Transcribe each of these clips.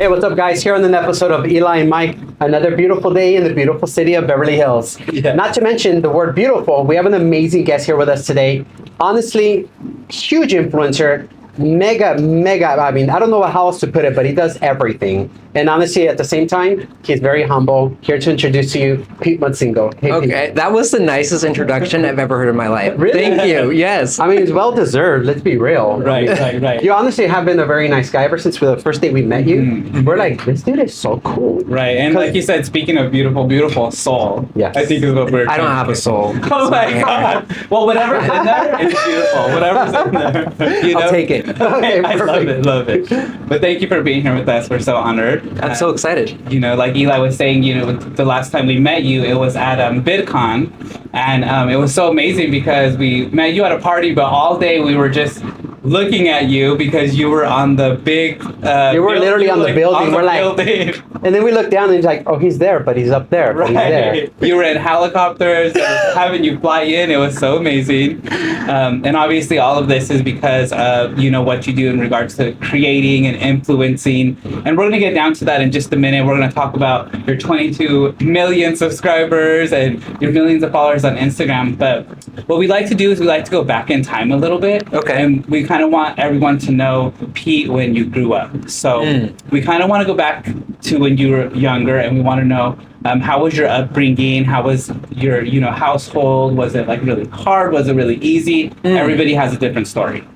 Hey, what's up, guys? Here on an episode of Eli and Mike, another beautiful day in the beautiful city of Beverly Hills. Yeah. Not to mention the word beautiful, we have an amazing guest here with us today. Honestly, huge influencer, mega, I mean, I don't know how else to put it, but he does everything. And honestly, at the same time, he's very humble. Here to introduce to you, Peet Montzingo. Hey, okay, Pete. that was the nicest introduction I've ever heard in my life. Really? Thank you, yes. I mean, it's well-deserved, let's be real. Right. You honestly have been a very nice guy ever since the first day we met you. Mm-hmm. We're like, this dude is so cool. Right, and like you said, speaking of beautiful soul, yes. I think is what we're I don't have a soul. Oh my God. Well, whatever's in there, it's beautiful. Whatever's in there. You know? I'll take it. Okay, I love it. But thank you for being here with us. We're so honored. I'm so excited. You know, like Eli was saying, you know, the last time we met you, it was at VidCon, and it was so amazing because we met you at a party, but all day we were just looking at you because you were on the big. You were literally on the building. We're like, and then we looked down and he's like, oh, he's there, but he's up there. But right. He's there. You were in helicopters, having you fly in. It was so amazing. And obviously, all of this is because of what you do in regards to creating and influencing. And we're going to get down to that in just a minute. We're going to talk about your 22 million subscribers and your millions of followers on Instagram. But what we like to do is we like to go back in time a little bit. Okay. And we kind of want everyone to know Pete when you grew up. So we kind of want to go back to when you were younger, and we want to know how was your upbringing? How was your household? Was it like really hard? Was it really easy? Everybody has a different story.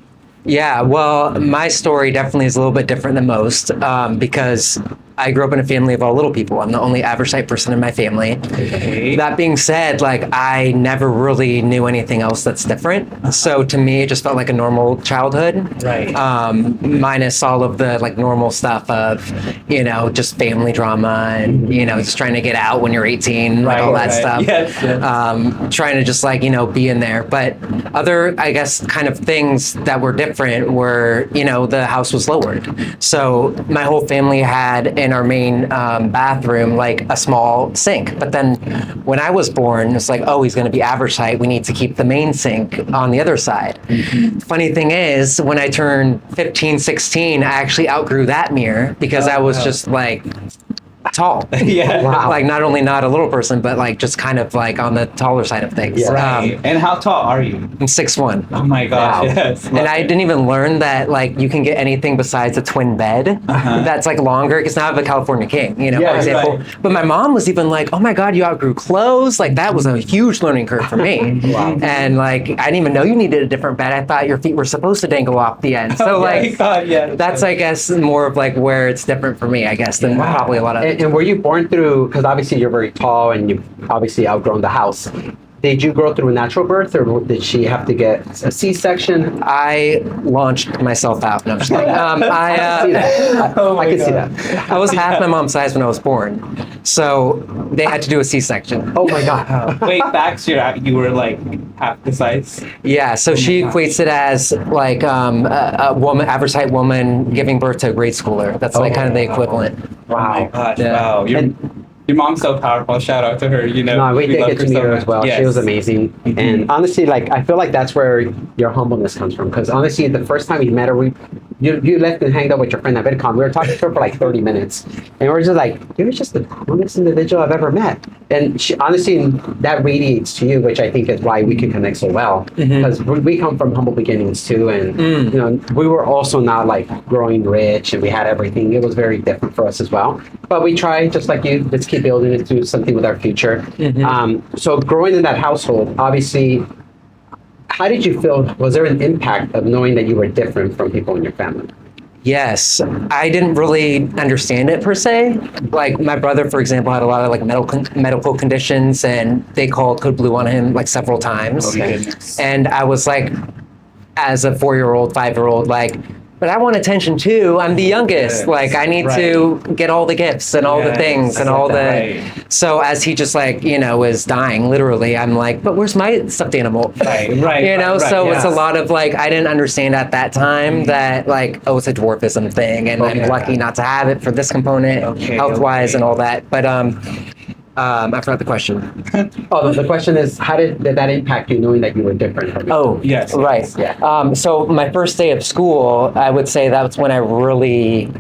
Yeah, well, my story definitely is a little bit different than most because I grew up in a family of all little people. I'm the only average type person in my family. Okay. That being said, like I never really knew anything else that's different. So to me, it just felt like a normal childhood. Right. Minus all of the like normal stuff of, just family drama and, just trying to get out when you're 18, like all that stuff. Yes. Trying to just like, be in there. But other, I guess, kind of things that were different were, the house was lowered. So my whole family had in our main bathroom like a small sink, but then when I was born it's like, oh, he's going to be average height, we need to keep the main sink on the other side. Funny thing is, when I turned 15, 16, I actually outgrew that mirror because I was just like tall. Yeah. Wow. Like not only not a little person, but like just kind of like on the taller side of things. Yeah. Right. And how tall are you? I'm 6'1". Oh my gosh. Wow. Yes. And I didn't even learn that like you can get anything besides a twin bed that's like longer, because now I have a California King, for example. Right. But my mom was even like, oh my God, you outgrew clothes. Like that was a huge learning curve for me. Wow. And like I didn't even know you needed a different bed. I thought your feet were supposed to dangle off the end. So like that's I guess more of like where it's different for me, I guess, than probably a lot of And were you born through, because obviously you're very tall and you've obviously outgrown the house. Did you grow through a natural birth, or did she have to get a C-section? I launched myself out. No, I'm just kidding. I can see that. I can see that. I was half my mom's size when I was born, so they had to do a C-section. Oh my God. Wait, back you were like half the size? Yeah, so she equates it as like a woman, average height woman giving birth to a grade schooler. That's like kind of the equivalent. Wow. Oh my gosh, Yeah. wow. Your mom's so powerful. Shout out to her. No, we did love get to meet her as well. Yes. She was amazing. And honestly, like I feel like that's where your humbleness comes from. Because honestly, the first time we met her, you left and hanged out with your friend at VidCon. We were talking to her for like 30 minutes. And we were just like, you're just the coolest individual I've ever met. And she, honestly, that radiates to you, which I think is why we can connect so well. Because we come from humble beginnings too. And, we were also not like growing rich and we had everything. It was very different for us as well. But we tried, just like you, let's keep building it to something with our future. So growing in that household, obviously, how did you feel? Was there an impact of knowing that you were different from people in your family? Yes, I didn't really understand it per se. Like my brother, for example, had a lot of like medical conditions, and they called Code Blue on him like several times. Okay. And I was like, as a 4-year-old, 5-year-old, like, but I want attention too. I'm the youngest. Yes. Like I need to get all the gifts and all the things and all the. Right. So as he just like is dying literally, I'm like, but where's my stuffed animal? Right. So yes. it's a lot of like I didn't understand at that time that like it's a dwarfism thing, and I'm lucky not to have it for this component, health wise and all that. But I forgot the question. The question is, how did that impact you knowing that you were different from Oh, yes. Right. Yeah. So my first day of school, I would say that's when I really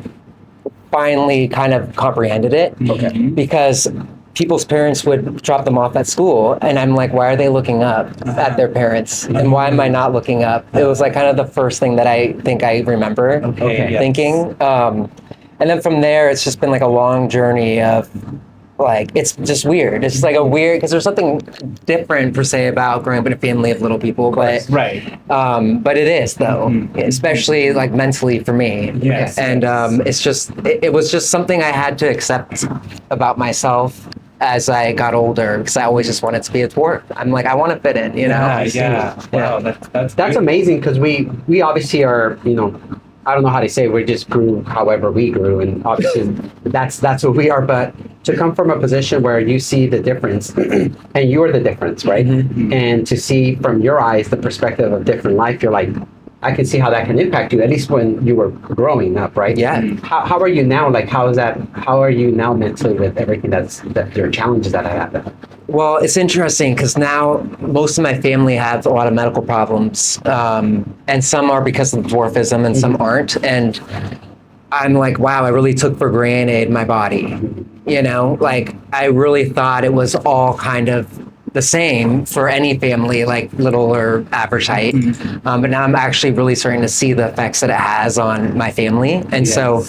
finally kind of comprehended it. Okay. Because people's parents would drop them off at school, and I'm like, why are they looking up at their parents, and why am I not looking up? It was like kind of the first thing that I think I remember thinking. And then from there, it's just been like a long journey of like, it's just weird. It's like a weird, because there's something different per se about growing up in a family of little people, but but it is though, especially like mentally for me. Yes. And it's just, it was just something I had to accept about myself as I got older, because I always just wanted to be at work. I'm like, I want to fit in, you know? Wow, That's amazing, because we obviously are, you know, I don't know how to say it, we just grew however we grew, and obviously that's what we are. But to come from a position where you see the difference and you're the difference, right? And to see from your eyes the perspective of different life, you're like, I can see how that can impact you, at least when you were growing up, right? Yeah. How are you now? Like, how are you now mentally with everything that your challenges that I have? Well, it's interesting because now most of my family have a lot of medical problems, and some are because of dwarfism and some aren't. And I'm like, wow, I really took for granted my body. You know, like I really thought it was all kind of the same for any family, like little or average height. But now I'm actually really starting to see the effects that it has on my family. And so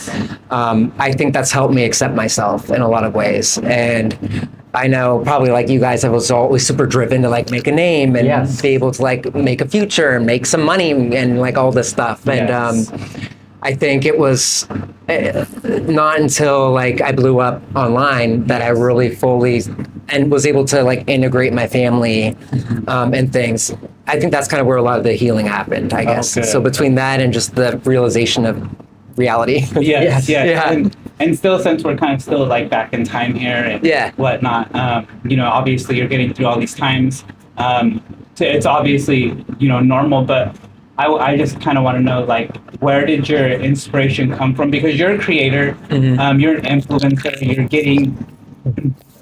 I think that's helped me accept myself in a lot of ways. And I know probably like you guys, I was always super driven to like make a name and be able to like make a future and make some money and like all this stuff. And I think it was not until like I blew up online that I really fully and was able to like integrate my family and things. I think that's kind of where a lot of the healing happened, I guess. So between that and just the realization of reality. And still, since we're kind of still like back in time here and whatnot, you know, obviously you're getting through all these times. It's obviously, you know, normal, but I just kind of want to know, like, where did your inspiration come from? Because you're a creator, you're an influencer, you're getting...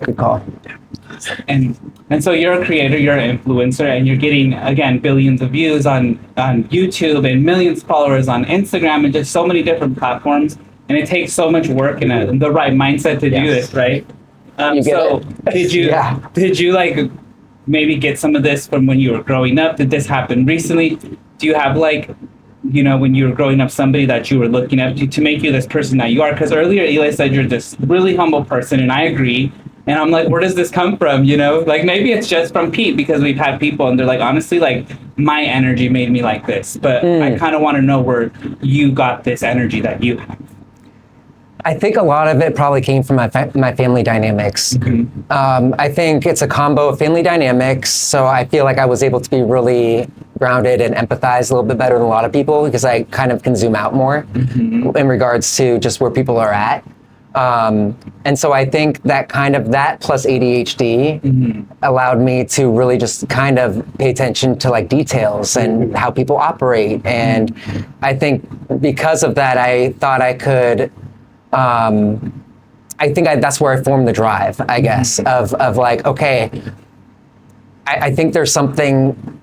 Good call. And so you're a creator, you're an influencer, and you're getting, again, billions of views on YouTube and millions of followers on Instagram and just so many different platforms. And it takes so much work and the right mindset to do this, right? So did you like maybe get some of this from when you were growing up? Did this happen recently? Do you have like, you know, when you were growing up, somebody that you were looking up to make you this person that you are? Because earlier Eli said you're this really humble person, and I agree. And I'm like, where does this come from? You know, like maybe it's just from Pete, because we've had people and they're like, honestly, like my energy made me like this. But I kind of want to know where you got this energy that you have. I think a lot of it probably came from my family dynamics. I think it's a combo of family dynamics. So I feel like I was able to be really grounded and empathize a little bit better than a lot of people, because I kind of can zoom out more in regards to just where people are at. And so I think that kind of that plus ADHD allowed me to really just kind of pay attention to like details and how people operate. And I think because of that, I thought I could, that's where I formed the drive, I guess, of like, okay, I think there's something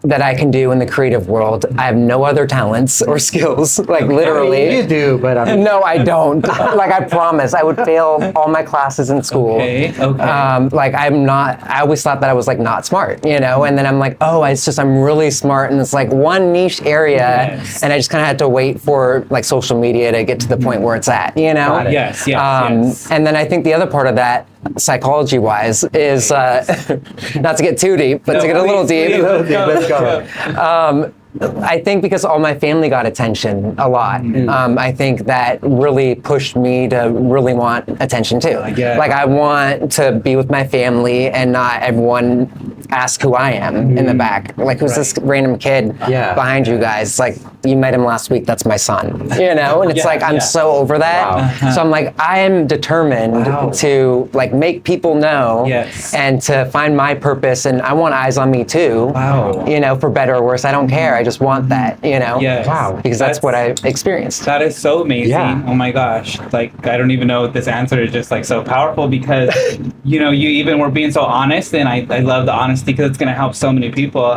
that I can do in the creative world. I have no other talents or skills, like literally. You do, but no, I don't. Like I promise, I would fail all my classes in school. Like I always thought that I was like not smart, you know? And then I'm like, oh, I'm really smart in this like one niche area. And I just kind of had to wait for like social media to get to the point where it's at, you know? And then I think the other part of that, psychology wise, is not to get too deep, but to get a little deep. Let's go. I think because all my family got attention a lot, I think that really pushed me to really want attention too. Like I want to be with my family and not everyone ask who I am in the back. Like, who's this random kid behind you guys? Like, you met him last week, that's my son, you know? And it's like, I'm so over that. So I'm like, I am determined to like make people know and to find my purpose, and I want eyes on me too, you know, for better or worse. I don't care. I just want that, you know? Because that's what I experienced. That is so amazing. Oh my gosh. Like, I don't even know what this answer is, just like so powerful, because, you know, you even were being so honest, and I love the honesty because it's going to help so many people.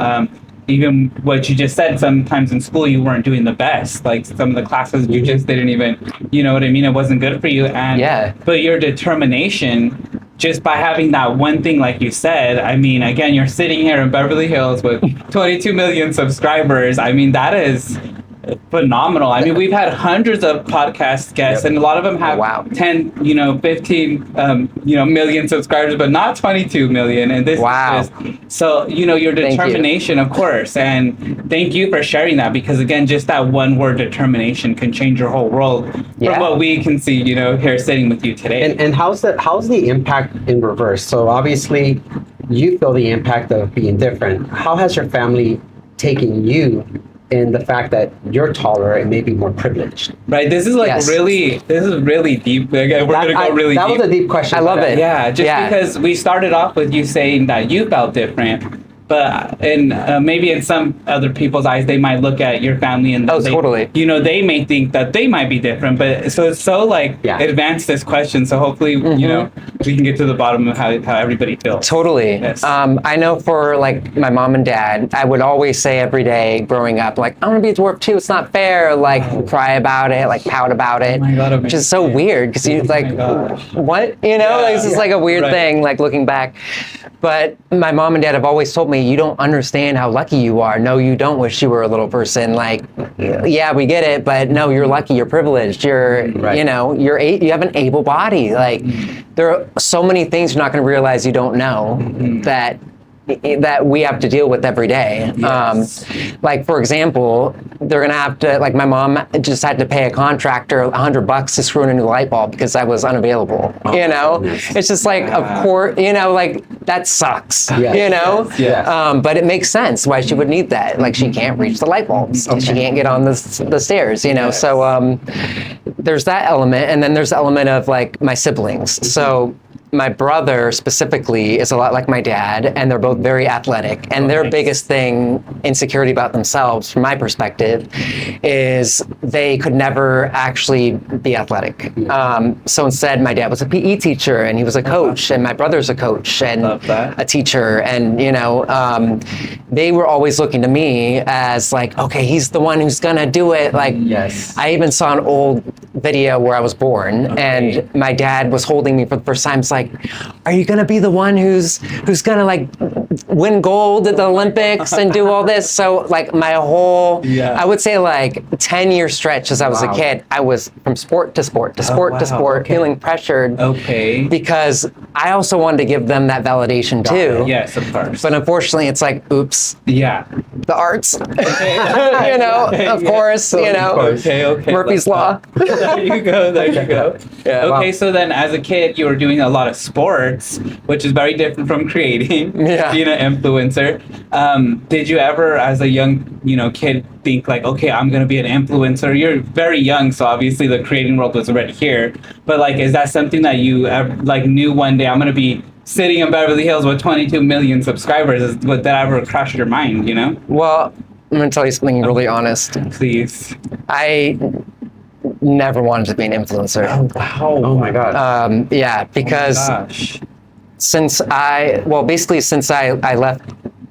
even what you just said, sometimes in school you weren't doing the best. Like some of the classes you just didn't even, you know what I mean? It wasn't good for you. And Yeah. but your determination, just by having that one thing, like you said, I mean, again, you're sitting here in Beverly Hills with 22 million subscribers. I mean, that is phenomenal. I mean, we've had hundreds of podcast guests, and a lot of them have 10, 15, million subscribers, but not 22 million. And this is just, so, your determination, of course. And thank you for sharing that, because again, just that one word, determination, can change your whole world from what we can see, here sitting with you today. And how's the impact in reverse? So obviously you feel the impact of being different. How has your family taken you in the fact that you're taller and maybe more privileged? Right. This is really deep. Again, we're going to go really deep. That was a deep question. I love it. Yeah. Because we started off with you saying that you felt different. But maybe in some other people's eyes, they might look at your family and totally. They may think that they might be different. But so it's so advanced, this question. So hopefully, we can get to the bottom of how everybody feels. Totally. Yes. I know for my mom and dad, I would always say every day growing up, I want to be a dwarf too. It's not fair. Cry about it, pout about it, which is so weird because you what? It's just a weird thing. Looking back. But my mom and dad have always told me, you don't understand how lucky you are. No, you don't wish you were a little person. Yeah, we get it, but no, you're lucky. You're privileged. You're, you have an able body. There are so many things you're not going to realize you don't know that we have to deal with every day. Yes. For example, they're gonna have to, my mom just had to pay a contractor $100 to screw in a new light bulb because I was unavailable. It's just of course, that sucks. Yes. But it makes sense why she would need that. She can't reach the light bulbs. Okay. She can't get on the stairs. Yes. So there's that element, and then there's the element of my siblings. So my brother specifically is a lot like my dad, and they're both very athletic. And their biggest thing, insecurity about themselves, from my perspective, is they could never actually be athletic. So instead, my dad was a PE teacher, and he was a coach, and my brother's a coach and a teacher. And, they were always looking to me as okay, he's the one who's gonna do it. Yes. I even saw an old video where I was born, and my dad was holding me for the first time. It's are you gonna be the one who's gonna win gold at the Olympics and do all this? So my whole, I would say 10-year stretch as I was a kid, I was from sport to sport to sport to sport, feeling pressured. Okay. Because I also wanted to give them that validation too. Yes, of course. But unfortunately, it's oops. Yeah. The arts. Okay. Of course. Okay. Murphy's Law. There you go. Yeah, okay, so then as a kid, you were doing a lot of sports, which is very different from creating, being an influencer. Did you ever, as a young, kid, think okay, I'm going to be an influencer? You're very young, so obviously the creating world was already here. But is that something that you knew one day, I'm going to be sitting in Beverly Hills with 22 million subscribers? Would that ever cross your mind, Well, I'm going to tell you something really honest. Please. I never wanted to be an influencer. Oh, wow. Oh my God. Because since I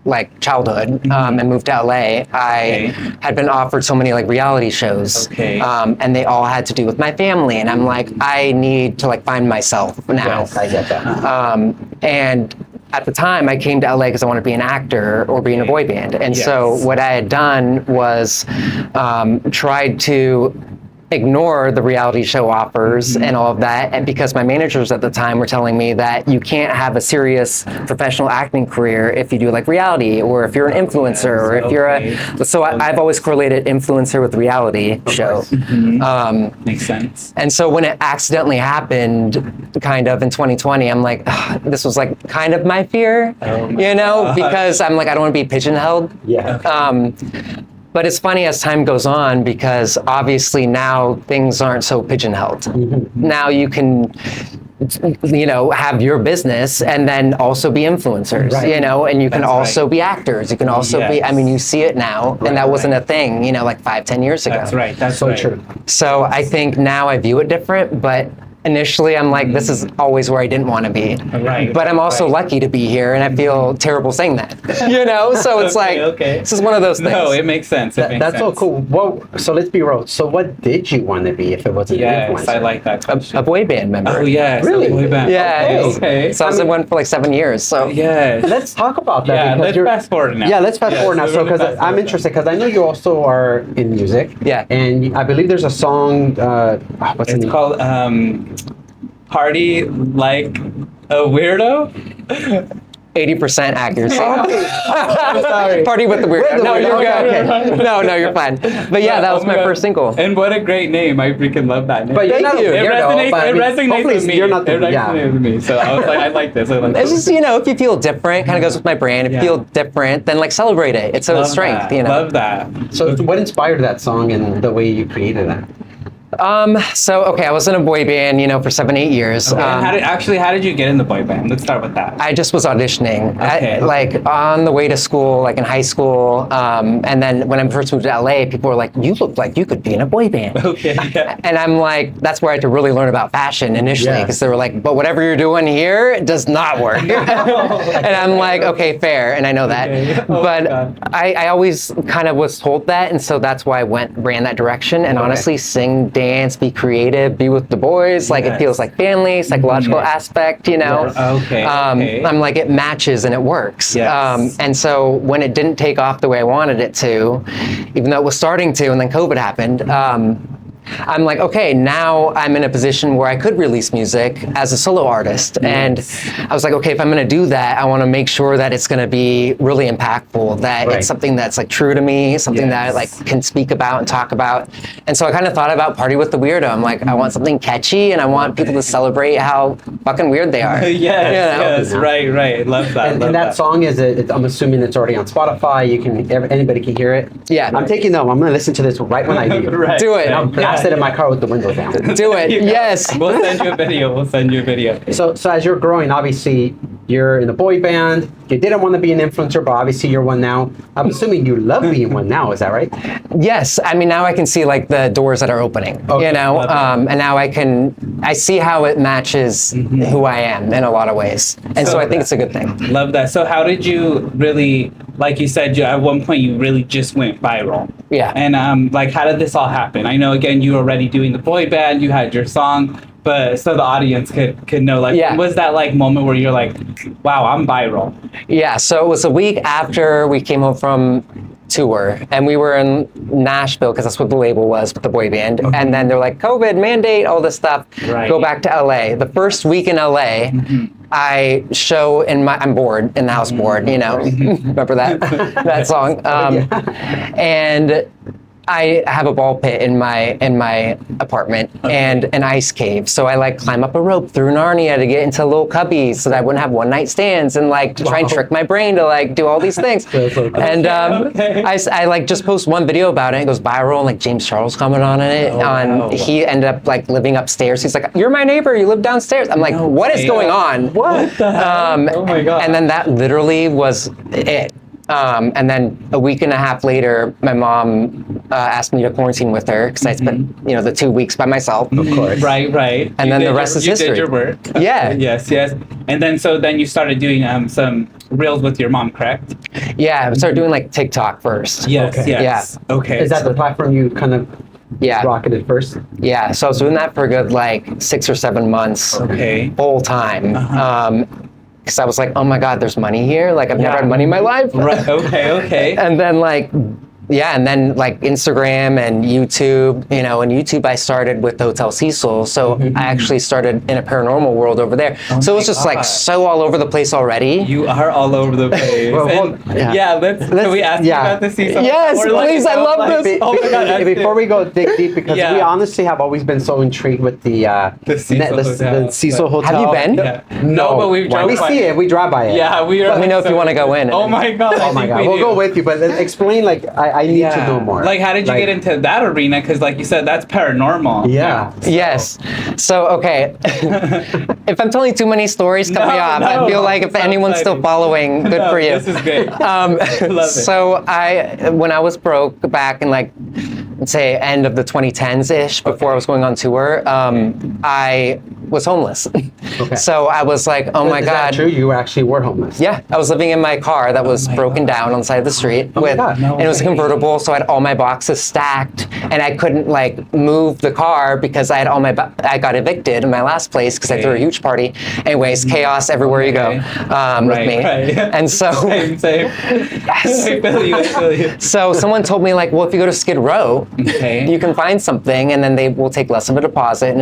left childhood and moved to LA, I had been offered so many reality shows, and they all had to do with my family, and I'm I need to find myself now. Yes, I get that. And at the time, I came to LA because I wanted to be an actor or be in a boy band, and so what I had done was tried to ignore the reality show offers and all of that, and because my managers at the time were telling me that you can't have a serious professional acting career if you do reality, or if you're an influencer, or if you're I've always correlated influencer with reality show. Makes sense. And so when it accidentally happened, kind of in 2020, I'm this was kind of my fear, because I'm I don't want to be pigeonholed. Yeah. But it's funny as time goes on, because obviously now things aren't so pigeonholed. Now you can, have your business and then also be influencers, and you can also be actors. You can also be, you see it now, and that wasn't a thing, 5-10 years ago. That's right. That's so true. So I think now I view it different, but initially I'm like, this is always where I didn't want to be. Right. But I'm also Right. lucky to be here, and I feel terrible saying that. So it's like, this is one of those things. No, it makes sense. It makes That's so sense. cool. Well, so let's be real. So what did you want to be if it wasn't an Yes, influencer? I like that question. A boy band member. Oh, yes. Really? a boy band. Yeah. Okay. So I was in one for like 7 years. So Yes. Let's talk about that. Yeah, because let's you're- fast forward now. Yeah, let's fast Yes, forward now. we're So, gonna because fast I'm forward. interested, because I know you also are in music. Yeah. And I believe there's a song. What's It's it called Party Like a Weirdo. 80% accuracy. I'm sorry. Party with the weirdo. No, you're good. Okay. No, you're fine. But yeah, that was my first single. And what a great name. I freaking love that name. But you're not a you. it weirdo, resonates, but I it mean, resonates hopefully with me. you're not the- it resonates with me. So I was like, I like this. I like It's this. just, if you feel different, kind of goes with my brand. If you Yeah. feel different, then like celebrate it. It's a Love strength, that. Love that. So, what inspired that song and the way you created that? So, okay, I was in a boy band, for 7-8 years. And how did you get in the boy band? Let's start with that. I just was auditioning, Okay. like on the way to school, like in high school. And then when I first moved to LA, people were like, you look like you could be in a boy band. Okay. Yeah. And I'm like, that's where I had to really learn about fashion initially, Yeah. because they were like, but whatever you're doing here, it does not work. And I'm like, okay, fair, and I know that. Okay. Oh my But God. I always kind of was told that, and so that's why I ran that direction. And honestly, sing, dance, be creative, be with the boys, like it Yes. feels like family, psychological Yes. aspect, Yes. Okay. Okay. I'm like, it matches and it works. Yes. And so when it didn't take off the way I wanted it to, even though it was starting to, and then COVID happened, I'm like, okay, now I'm in a position where I could release music as a solo artist. And I was like, okay, if I'm going to do that, I want to make sure that it's going to be really impactful, that Right. it's something that's like true to me, something that I Yes. like can speak about and talk about. And so I kind of thought about Party with the Weirdo. I'm like, I want something catchy, and I want people to celebrate how fucking weird they are. Yes. You know? Yes. Right. Love that. And love that song I'm assuming it's already on Spotify. Anybody can hear it. Yeah. I'm taking them. I'm going to listen to this right when I leave. Right. Do it. And I'll blast it in my car with the window down. Do it. You go. Yes. We'll send you a video. We'll send you a video. So as you're growing, obviously you're in a boy band. You didn't want to be an influencer, but obviously you're one now. I'm assuming you love being one now. Is that right? Yes, I mean now I can see like the doors that are opening, Okay, love it. and now I see how it matches who I am in a lot of ways, and so I think it's a good thing. Love that. So how did you really, like you said, at one point you really just went viral. Yeah. And like, how did this all happen? I know, again, you were already doing the boy band, you had your song, but so the audience could know, like, Yeah. was that like moment where you're like, wow, I'm viral? Yeah, so it was a week after we came home from tour, and we were in Nashville because that's what the label was with the boy band. And then they're like, COVID mandate, all this stuff. Right. Go back to LA. The first week in LA, I show I'm bored in the house board, remember that song? And I have a ball pit in my apartment and an ice cave. So I like climb up a rope through Narnia to get into little cubbies so that I wouldn't have one night stands, and like to try and trick my brain to like do all these things. That's so cool. And Okay. I like just post one video about it. It goes viral, and like James Charles commented on it. wow. He ended up like living upstairs. He's like, "You're my neighbor. You live downstairs." I'm like, "What is way. going on?" What the heck? Oh my God. And then that literally was it. And then a week and a half later, my mom asked me to quarantine with her because I spent, the 2 weeks by myself. Of course. Right. And You then the did rest is you history. did your work. Yeah. Yes. And then you started doing some reels with your mom, correct? Yeah, I started doing like TikTok first. Yes. Okay. Yes. Okay. Is that the platform you kind of Yeah. rocketed first? Yeah, so I was doing that for a good like 6 or 7 months. Okay. Full time. Because I was like, oh my God, there's money here. Like I've never had money in my life. Right. Okay. And then like Instagram and YouTube, and YouTube I started with the Hotel Cecil. So I actually started in a paranormal world over there. So it was my just like God. so all over the place already. You are all over the place. Well, And, yeah. can we ask you about the Cecil? Yes, Or, like, please, I love this. Oh my God, ask Before it. we go dig deep, because Yeah. we honestly have always been so intrigued with the Cecil Hotel. the Cecil Hotel. Have you been? Yeah. No, but we've drove we by see it. We drive by it. Yeah, we are. Let me know if you wanna go in. Oh my God. Oh my God. We'll go with you, but explain. Like, I need to know more. Like, how did you get into that arena? Because, like you said, that's paranormal. Yeah. Yes. So, okay. If I'm telling too many stories, cut me No, off. no, I feel like it's if so anyone's still exciting. following, good No, for you. This is great. Love it. So when I was broke back in like let's say end of the 2010s ish, before I was going on tour, I was homeless. Okay. So I was like, oh my Is God. that true? You actually were homeless. Yeah, I was living in my car that was broken down on the side of the street my God. No and it was a way. convertible, so I had all my boxes stacked, and I couldn't like move the car because I had all I got evicted in my last place because I threw a huge party. Anyways, chaos everywhere you go with me. Right. And so Same. Yes. I feel you. So someone told me like, well, if you go to Skid Row, Okay. you can find something, and then they will take less of a deposit.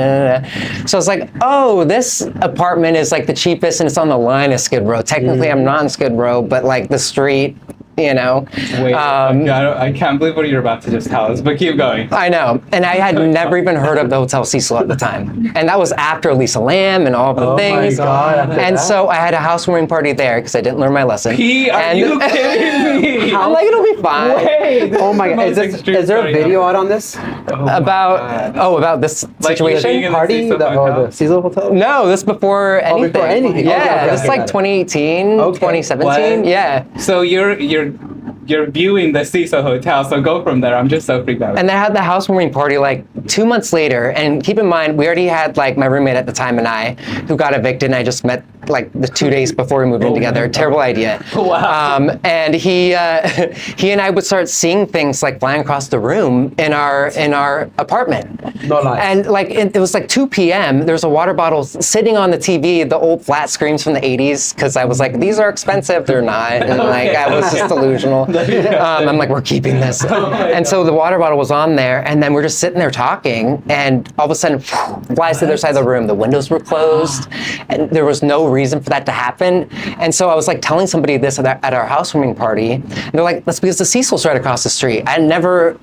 So I was like, oh, this apartment is like the cheapest, and it's on the line of Skid Row. Technically, I'm not in Skid Row, but like the street, you know. Wait, I can't believe what you're about to just tell us, but keep going. I know, and I had never even heard of the Hotel Cecil at the time, and that was after Lisa Lamb and all the things. My God, after and that? so I had a housewarming party there because I didn't learn my lesson. Pete, are And- you kidding me? I'm like, it'll be fine. Wait, Oh my God. Is there a video out on this? About this Like you being situation? in the Party? Cecil The Hotel? Cecil Hotel? No, this before anything. before anything. Yeah, Okay, okay, this okay, like got it. 2018, Okay. 2017. What? Yeah. So you're viewing the Cecil Hotel, so go from there. I'm just so freaked out. And I had the housewarming party like 2 months later. And keep in mind, we already had like my roommate at the time and I, who got evicted, and I just met like the 2 days before we moved in together. Terrible idea. Wow. And he and I would start seeing things like flying across the room in our apartment. No lie. And like it was like 2 p.m. There's a water bottle sitting on the TV, the old flat screens from the 80s, because I was like, these are expensive. They're not. And like I was just delusional. I'm like, we're keeping this. And so the water bottle was on there, and then we're just sitting there talking, and all of a sudden, flies to the other side of the room. The windows were closed, and there was no reason for that to happen. And so I was like telling somebody this at our housewarming party, and they're like, that's because the Cecil's right across the street. I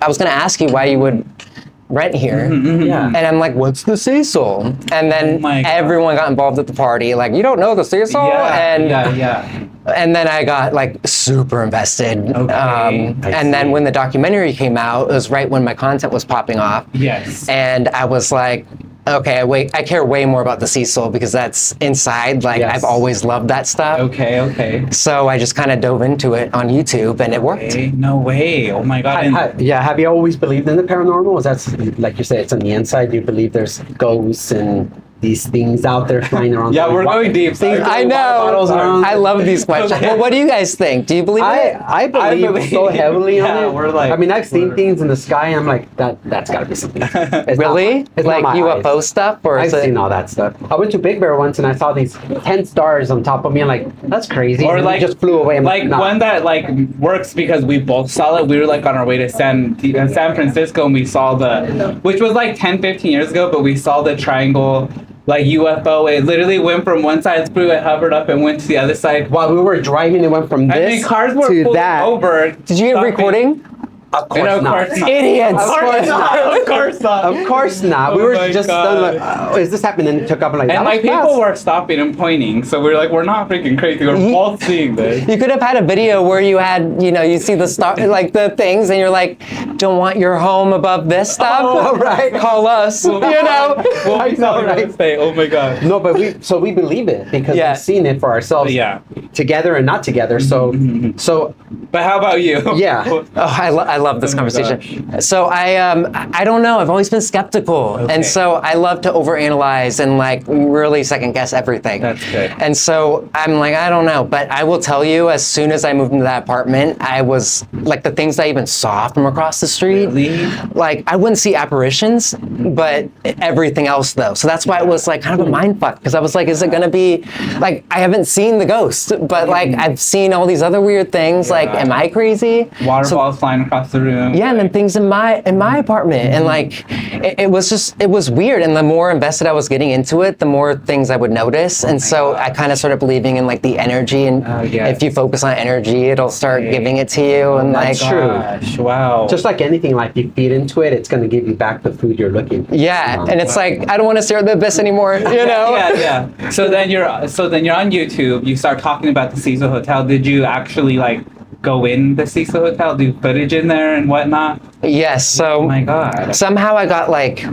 was going to ask you why you would rent here. Yeah. And I'm like, what's the Cecil? And then my God. everyone got involved at the party. Like, you don't know the Cecil? Yeah. And then I got like super invested. Okay, And then when the documentary came out, it was right when my content was popping off. Yes. And I was like, okay, I care way more about the Cecil because that's inside. Like, Yes. I've always loved that stuff. Okay. So I just kind of dove into it on YouTube, and it worked. Okay, no way. Oh my God. And Have you always believed in the paranormal? Is that, like you say, it's on the inside? You believe there's ghosts and these things out there flying around? yeah, we're going deep. Things I water bottles know. around. I love these questions. Okay. Well, what do you guys think? Do you believe in it? I believe so heavily on Yeah, it. we're like- I mean, I've seen things in the sky. I'm like, that's got to be something. It's Really? not, it's Like not my UFO eyes. stuff, or I've is it? seen all that stuff. I went to Big Bear once and I saw these 10 stars on top of me. I'm like, that's crazy. Or and like it just flew away. I'm like nah. one that like works because we both saw it. We were like on our way to San Francisco, and we saw which was like 10-15 years ago, but we saw the triangle like UFO. It literally went from one side of the freeway, hovered up, and went to the other side. While we were driving, it went from I this mean, cars were to pulling that. over. Did you get a stopping. recording? Of course And of not. course not. Idiots. Of course not. Of course not. Of course not. Oh We were my just God. like, oh, is this happening? And it took up and like, And that like was people fast. were stopping and pointing, so we were like, we're not freaking crazy. We're both seeing this. You could have had a video where you had, you see the star, like the things, and you're like, don't want your home above this stuff? Oh, right. Call us, We'll be I know, selling real right? estate. Oh my God. No, but we believe it because Yeah. we've seen it for ourselves. Yeah. Together and not together. So But how about you? Yeah. Oh, I love this Oh my conversation. So I don't know. I've always been skeptical, Okay. and so I love to overanalyze and like really second guess everything. That's good. And so I'm like, I don't know, but I will tell you, as soon as I moved into that apartment, I was like the things I even saw from across the street. Really? Like I wouldn't see apparitions, but everything else though. So that's why it was like kind of a mind fuck because I was like, is it gonna be like I haven't seen the ghost, but like I've seen all these other weird things. Like, am I crazy? Waterfalls flying across the room. Yeah, and then things in my apartment, and like it was weird. And the more invested I was getting into it, the more things I would notice. And so I kind of started believing in like the energy, and yes. if you focus on energy, it'll start giving it to you. And That's like, true. Gosh, wow. just like anything, like you feed into it, it's going to give you back the food you're looking for. yeah, and it's like I don't want to stare at the abyss anymore. You know? Yeah. So then you're on YouTube. You start talking about the Cecil Hotel. Did you actually like go in the Cecil Hotel, do footage in there and whatnot? Yes. So Oh my God. somehow I got like,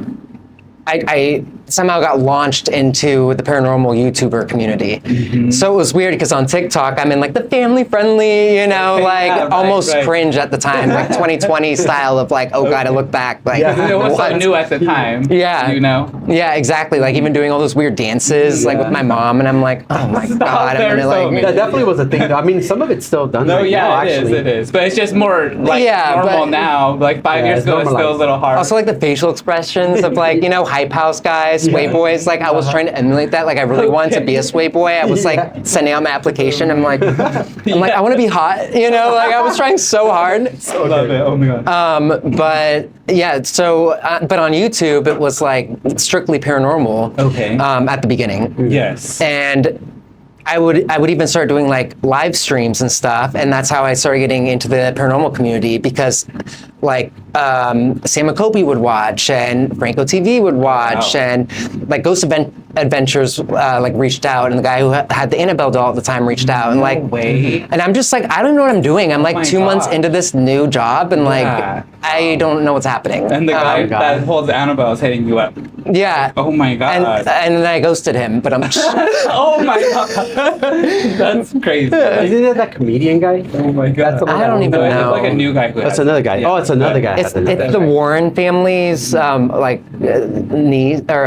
I somehow got launched into the paranormal YouTuber community. So it was weird because on TikTok, I'm in like the family friendly, you know, like Yeah, right, almost right. cringe at the time, like 2020 style of like, oh God, I look back. Like, It was so what? new at the time. Yeah. You know? Yeah, exactly. Like even doing all those weird dances, like with my mom, and I'm like, oh my Stop, God, I'm they're gonna so like. amazing. That definitely was a thing. Though. I mean, some of it's still done. No, right yeah, now, it is. actually. It is. But it's just more like Yeah, normal but- now. Like 5 years it's ago, it's still a normalized. little hard. Also, like the facial expressions of like, you know, hype house guys, sway boys. Like, I was trying to emulate that. Like, I really wanted to be a sway boy. I was like sending out my application. I'm like, I want to be hot. You know, like I was trying so hard. I love it. Oh my god. But yeah, so but on YouTube, it was like strictly paranormal. Okay. At the beginning. Yes. And I would even start doing like live streams and stuff, and that's how I started getting into the paranormal community because like Sam Jacoby would watch and Franco TV would watch Wow. and like Adventures like reached out, and the guy who had the Annabelle doll at the time reached out and like way. and I'm just like, I don't know what I'm doing. I'm like my 2 months God. into this new job and like Yeah. I don't know what's happening. And the guy God. that holds Annabelle is hitting you up. Yeah. Oh my god. And then I ghosted him, but I'm Oh my god. That's crazy. Isn't it that comedian guy? Oh my god. That's the one I that don't owns even it. It's know. like a new guy who That's has another it. guy. Yeah. Oh, it's another guy. It's That's another the guy. Warren family's niece or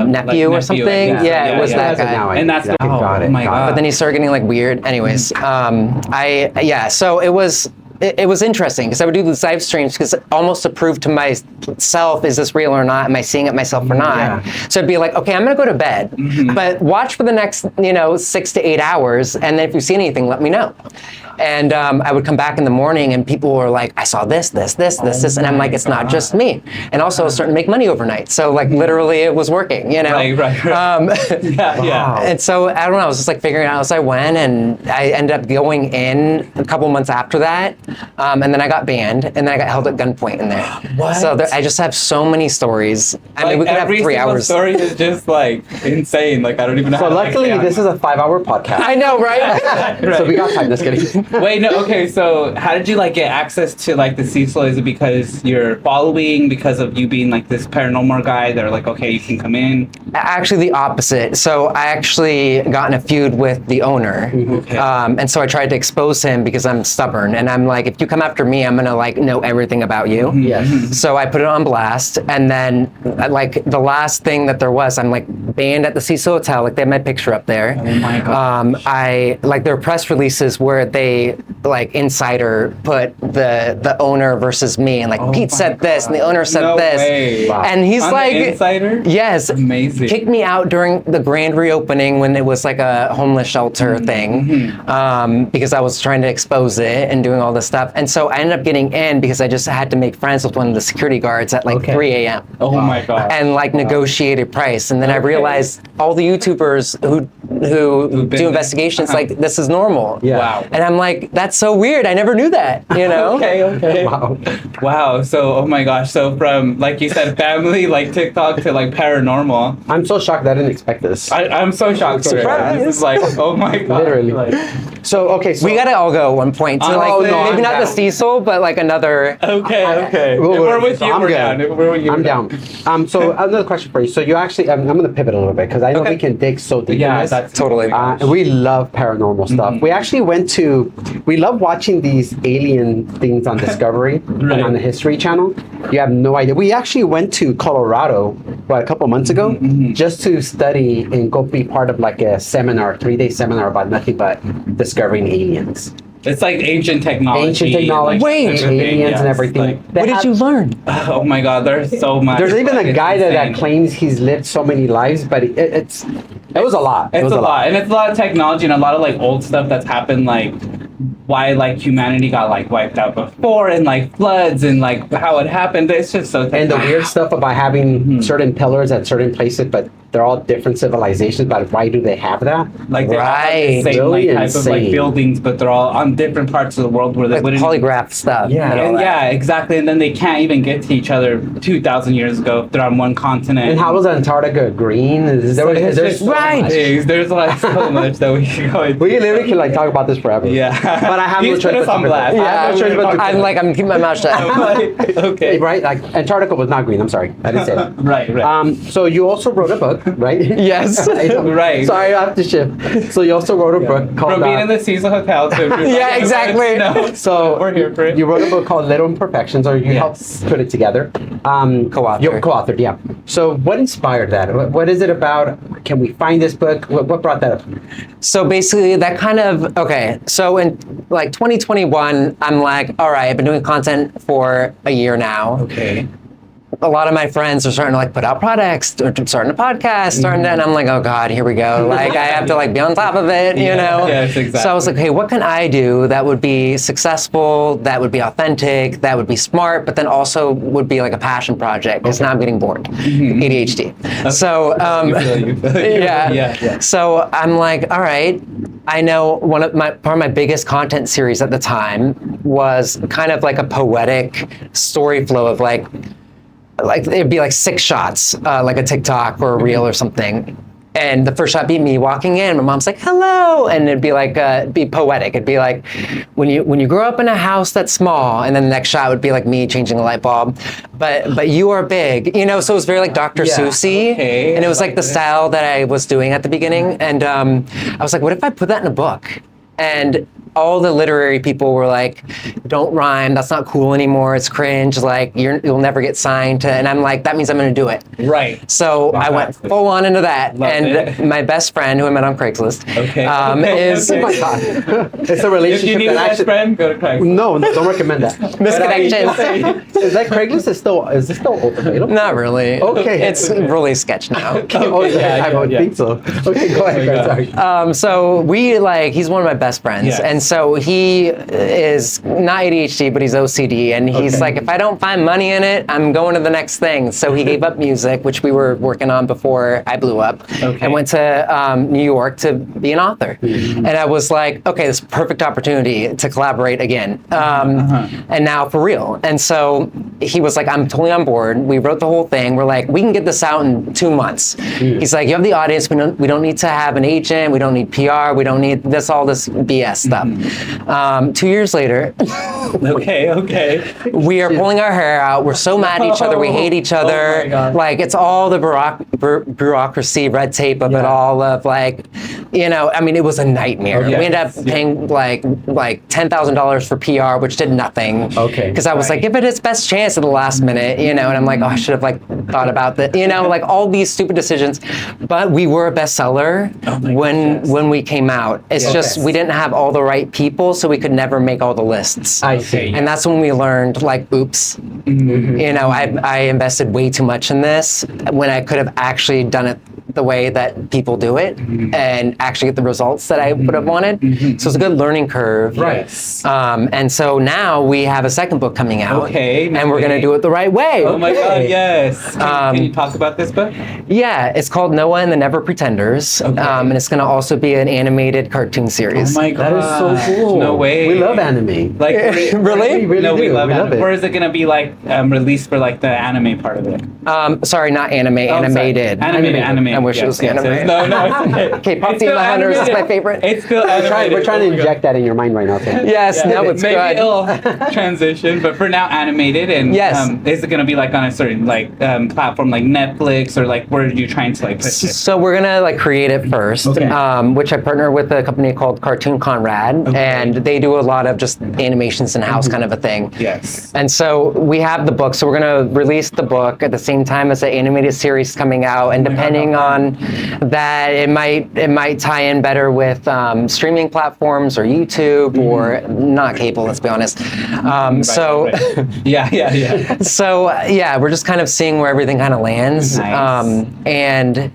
nephew or nephew, something. yeah. Yeah, it Yeah, was yeah. that That's it guy. now, I And think. that's the- Got oh it. my got God. it. But then he started getting like weird. Anyways, so it was interesting because I would do these live streams because almost to prove to myself, is this real or not? Am I seeing it myself or not? Yeah. So it'd be like, okay, I'm gonna go to bed, but watch for the next 6 to 8 hours, and then if you see anything, let me know. And I would come back in the morning, and people were like, I saw this, and I'm like, it's not just me. And also, I was starting to make money overnight, so like literally, it was working, you know. Right. Yeah, yeah. And so I don't know. I was just like figuring it out as I went, and I ended up going in a couple months after that, and then I got banned, and then I got held at gunpoint in there. What? So I just have so many stories. I mean, Like we could have every 3 single hours. story is just like insane. Like I don't even know. So how to, like, luckily, say this is a 5-hour podcast. I know, right? So we got time. Just kidding. Wait, no, okay, so how did you like get access to like the Cecil? Is it because you're following, because of you being like this paranormal guy? They're like, okay, you can come in. Actually, the opposite. So I actually got in a feud with the owner, Okay. and so I tried to expose him because I'm stubborn, and I'm like, if you come after me, I'm gonna like know everything about you. Yes. So I put it on blast, and then like the last thing that there was, I'm like banned at the Cecil Hotel. Like they have my picture up there. Oh my gosh. I like their press releases where they like insider put the owner versus me, and like Oh Pete my said this, and the owner said No this, way. Wow. and he's On like, the insider? yes, Amazing. kicked me out during the grand reopening when it was like a homeless shelter thing, because I was trying to expose it and doing all this stuff, and so I ended up getting in because I just had to make friends with one of the security guards at like Okay. 3 a.m. Oh my god. and like negotiated price, and then I Okay. realized all the YouTubers who Who've been do investigations like this is normal. Yeah. Wow. And I'm like, that's so weird. I never knew that. You know. Okay. Wow. Wow. So, oh my gosh. So from like you said, family, like TikTok to like paranormal. I'm so shocked that I didn't expect this. I'm so shocked. for it. Surprise. This is like, oh my god. Literally. Like, So okay, so We gotta all go at one point to Oh, like no, maybe I'm not the down. Cecil, but like another. okay. If we're with you, I'm we're good. down. If we're with you, I'm we're down. So another question for you. So you actually, I'm going to pivot a little bit because I know Okay. we can dig so deep. in Yeah, this. that's Totally. And we love paranormal stuff. We actually we love watching these alien things on Discovery and on the History Channel. You have no idea. We actually went to Colorado, a couple months ago, just to study and go be part of like a seminar, 3-day seminar about nothing but discovering aliens. It's like ancient technology. Ancient technology, like, Wait. everything, aliens yes, and everything. like- They What did have- you learn? oh my god, there's so much. There's even Like, a it's guy that insane. claims he's lived so many lives, but it was a lot. It It's was a lot, and it's a lot of technology and a lot of like old stuff that's happened, like why like humanity got like wiped out before, and like floods and like how it happened. It's just so. And the weird stuff about having certain pillars at certain places, but they're all different civilizations, but why do they have that? Like they all have Right. the same Really like, type of like insane. buildings, but they're all on different parts of the world where they Like wouldn't. polygraph stuff. Yeah. and all And that. yeah, exactly. And then they can't even get to each other 2,000 years ago if they're on one continent. And how was Antarctica green? Is there, There's there's so Right. much things. There's like so much that we could go into. we literally can like talk about this forever. Yeah. But I have You no just choice put us but on to blast. I Yeah, have no choice but to I'm keeping my mouth shut. Okay. right? Like Antarctica was not green. I'm sorry, I didn't say that. Right. So you also wrote a book, right? Yes. I know. Right. Sorry, I have to shift. So you also wrote a book called. From being in the Cecil Hotel to Yeah, exactly. No. So We're here for it. You wrote a book called Little Imperfections, or you Yes. helped put it together. Co-authored. You co-authored, yeah. So what inspired that? What is it about? Can we find this book? What brought that up? So basically that kind of, okay, so in like 2021, I'm like, all right, I've been doing content for a year now. Okay. A lot of my friends are starting to like put out products, or starting a podcast, starting to, and I'm like, oh God, here we go. Like I have to like be on top of it, you Yeah, know? yes, exactly. So I was like, hey, what can I do that would be successful, that would be authentic, that would be smart, but then also would be like a passion project, because now I'm getting bored. ADHD. So, You feel. yeah. Yeah. So I'm like, all right. I know part of my biggest content series at the time was kind of like a poetic story flow of like it'd be like 6 shots, like a TikTok or a reel or something. And the first shot be me walking in. My mom's like, "Hello," and it'd be like, be poetic. It'd be like, when you grow up in a house that's small, and then the next shot would be like me changing a light bulb, but you are big, you know. So it was very like Dr. Yeah, Seussy, okay, and it was I like the like it. style that I was doing at the beginning. And I was like, what if I put that in a book? And all the literary people were like, don't rhyme, that's not cool anymore, it's cringe, like you'll never get signed to, and I'm like, that means I'm gonna do it. Right. So I went full on into that. Love and it. my best friend, who I met on Craigslist, Okay. is Oh my God. It's a If relationship you need a that best actually. friend, go to Craigslist. No, don't recommend that. misconnections. Is that Craigslist is it still available? Not really. Okay. It's really sketch now. Oh yeah, I would yeah. think so. Okay, go ahead. my Sorry. So he's one of my best friends. Yes. And so he is not ADHD, but he's OCD. And he's Okay. like, if I don't find money in it, I'm going to the next thing. So he gave up music, which we were working on before I blew up, Okay. and went to New York to be an author. And I was like, okay, this is a perfect opportunity to collaborate again. And now for real. And so he was like, I'm totally on board. We wrote the whole thing. We're like, we can get this out in 2 months. He's like, you have the audience. We don't need to have an agent. We don't need PR. We don't need all this BS stuff. 2 years later, Okay. we are pulling our hair out. We're so mad at each other. We hate each Oh other. my God. Like it's all the bureaucracy, red tape of it all. Of like, you know, I mean, it was a nightmare. Okay. We ended up paying like $10,000 for PR, which did nothing. Okay. Because I was like, give it its best chance at the last minute, you know. And I'm like, oh, I should have like thought about that, you know, like all these stupid decisions. But we were a bestseller when we came out. It's just we didn't have all the right people, so we could never make all the lists. I see. And that's when we learned, like, oops, you know, I invested way too much in this when I could have actually done it the way that people do it and actually get the results that I would have wanted. So it's a good learning curve. Right. And so now we have a second book coming out. Okay, And we're going to do it the right way. Oh my God, yes. Can you talk about this book? Yeah, it's called Noah and the Never Pretenders. And it's going to also be an animated cartoon series. Oh my That God. is so cool. No way. We love anime. Like, Really? We really no, do. we love it. it. Or is it going to be like released for like the anime part of it? Sorry, not anime, Oh, sorry. animated. Animated. I wish it was yes. animated. No, it's okay. Okay, Pop It's Demon still Hunters is my animated. favorite. It's still animated. We're trying to Oh my God. inject that in your mind right now. Tim. Yes, now it's Maybe good. it'll transition, but for now, animated. And Yes. is it going to be like on a certain like platform like Netflix, or like where are you trying to like put it? So we're gonna like create it first, Okay. which I partner with a company called Cartoon Conrad, and they do a lot of just animations in house kind of a thing. Yes. And so we have the book, so we're gonna release the book at the same time as the animated series coming out, and depending on that, it might tie in better with streaming platforms or YouTube or not cable. Let's be honest. Right. Yeah. So yeah, we're just kind of seeing where everything kind of lands, Nice. and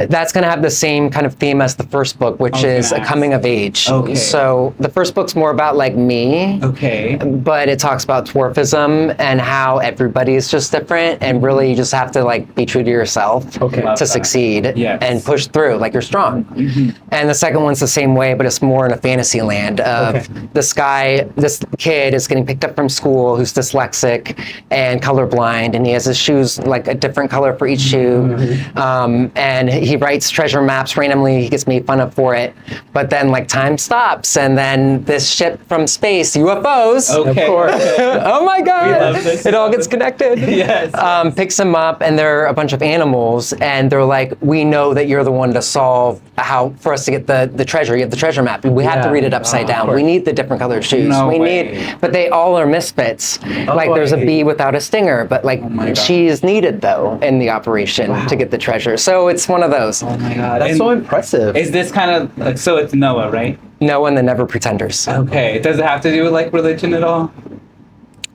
That's going to have the same kind of theme as the first book, which is a coming of age. Okay. So the first book's more about like me. Okay. But it talks about dwarfism and how everybody is just different, and really you just have to like be true to yourself Okay. Love to that. succeed Yes. and push through like you're strong. And the second one's the same way, but it's more in a fantasy land of this kid is getting picked up from school who's dyslexic and colorblind, and he has his shoes like a different color for each shoe. And he writes treasure maps randomly. He gets made fun of for it. But then like time stops, and then this ship from space, UFOs, Okay. Of course. oh my God, love this. it all gets connected. Yes. Picks him up, and they're a bunch of animals, and they're like, we know that you're the one to solve how for us to get the treasure. You have the treasure map. We have to Yeah. read it upside down. course. We need the different colored shoes. No we way. need, but they all are misfits. Like there's a boy. bee without a stinger, but like my God. she is needed though in the operation to get the treasure. So it's one of those. Oh my God. That's And so impressive. is this kind of like, so it's Noah, right? No one, the Never Pretenders. Okay. Does it have to do with like religion at all?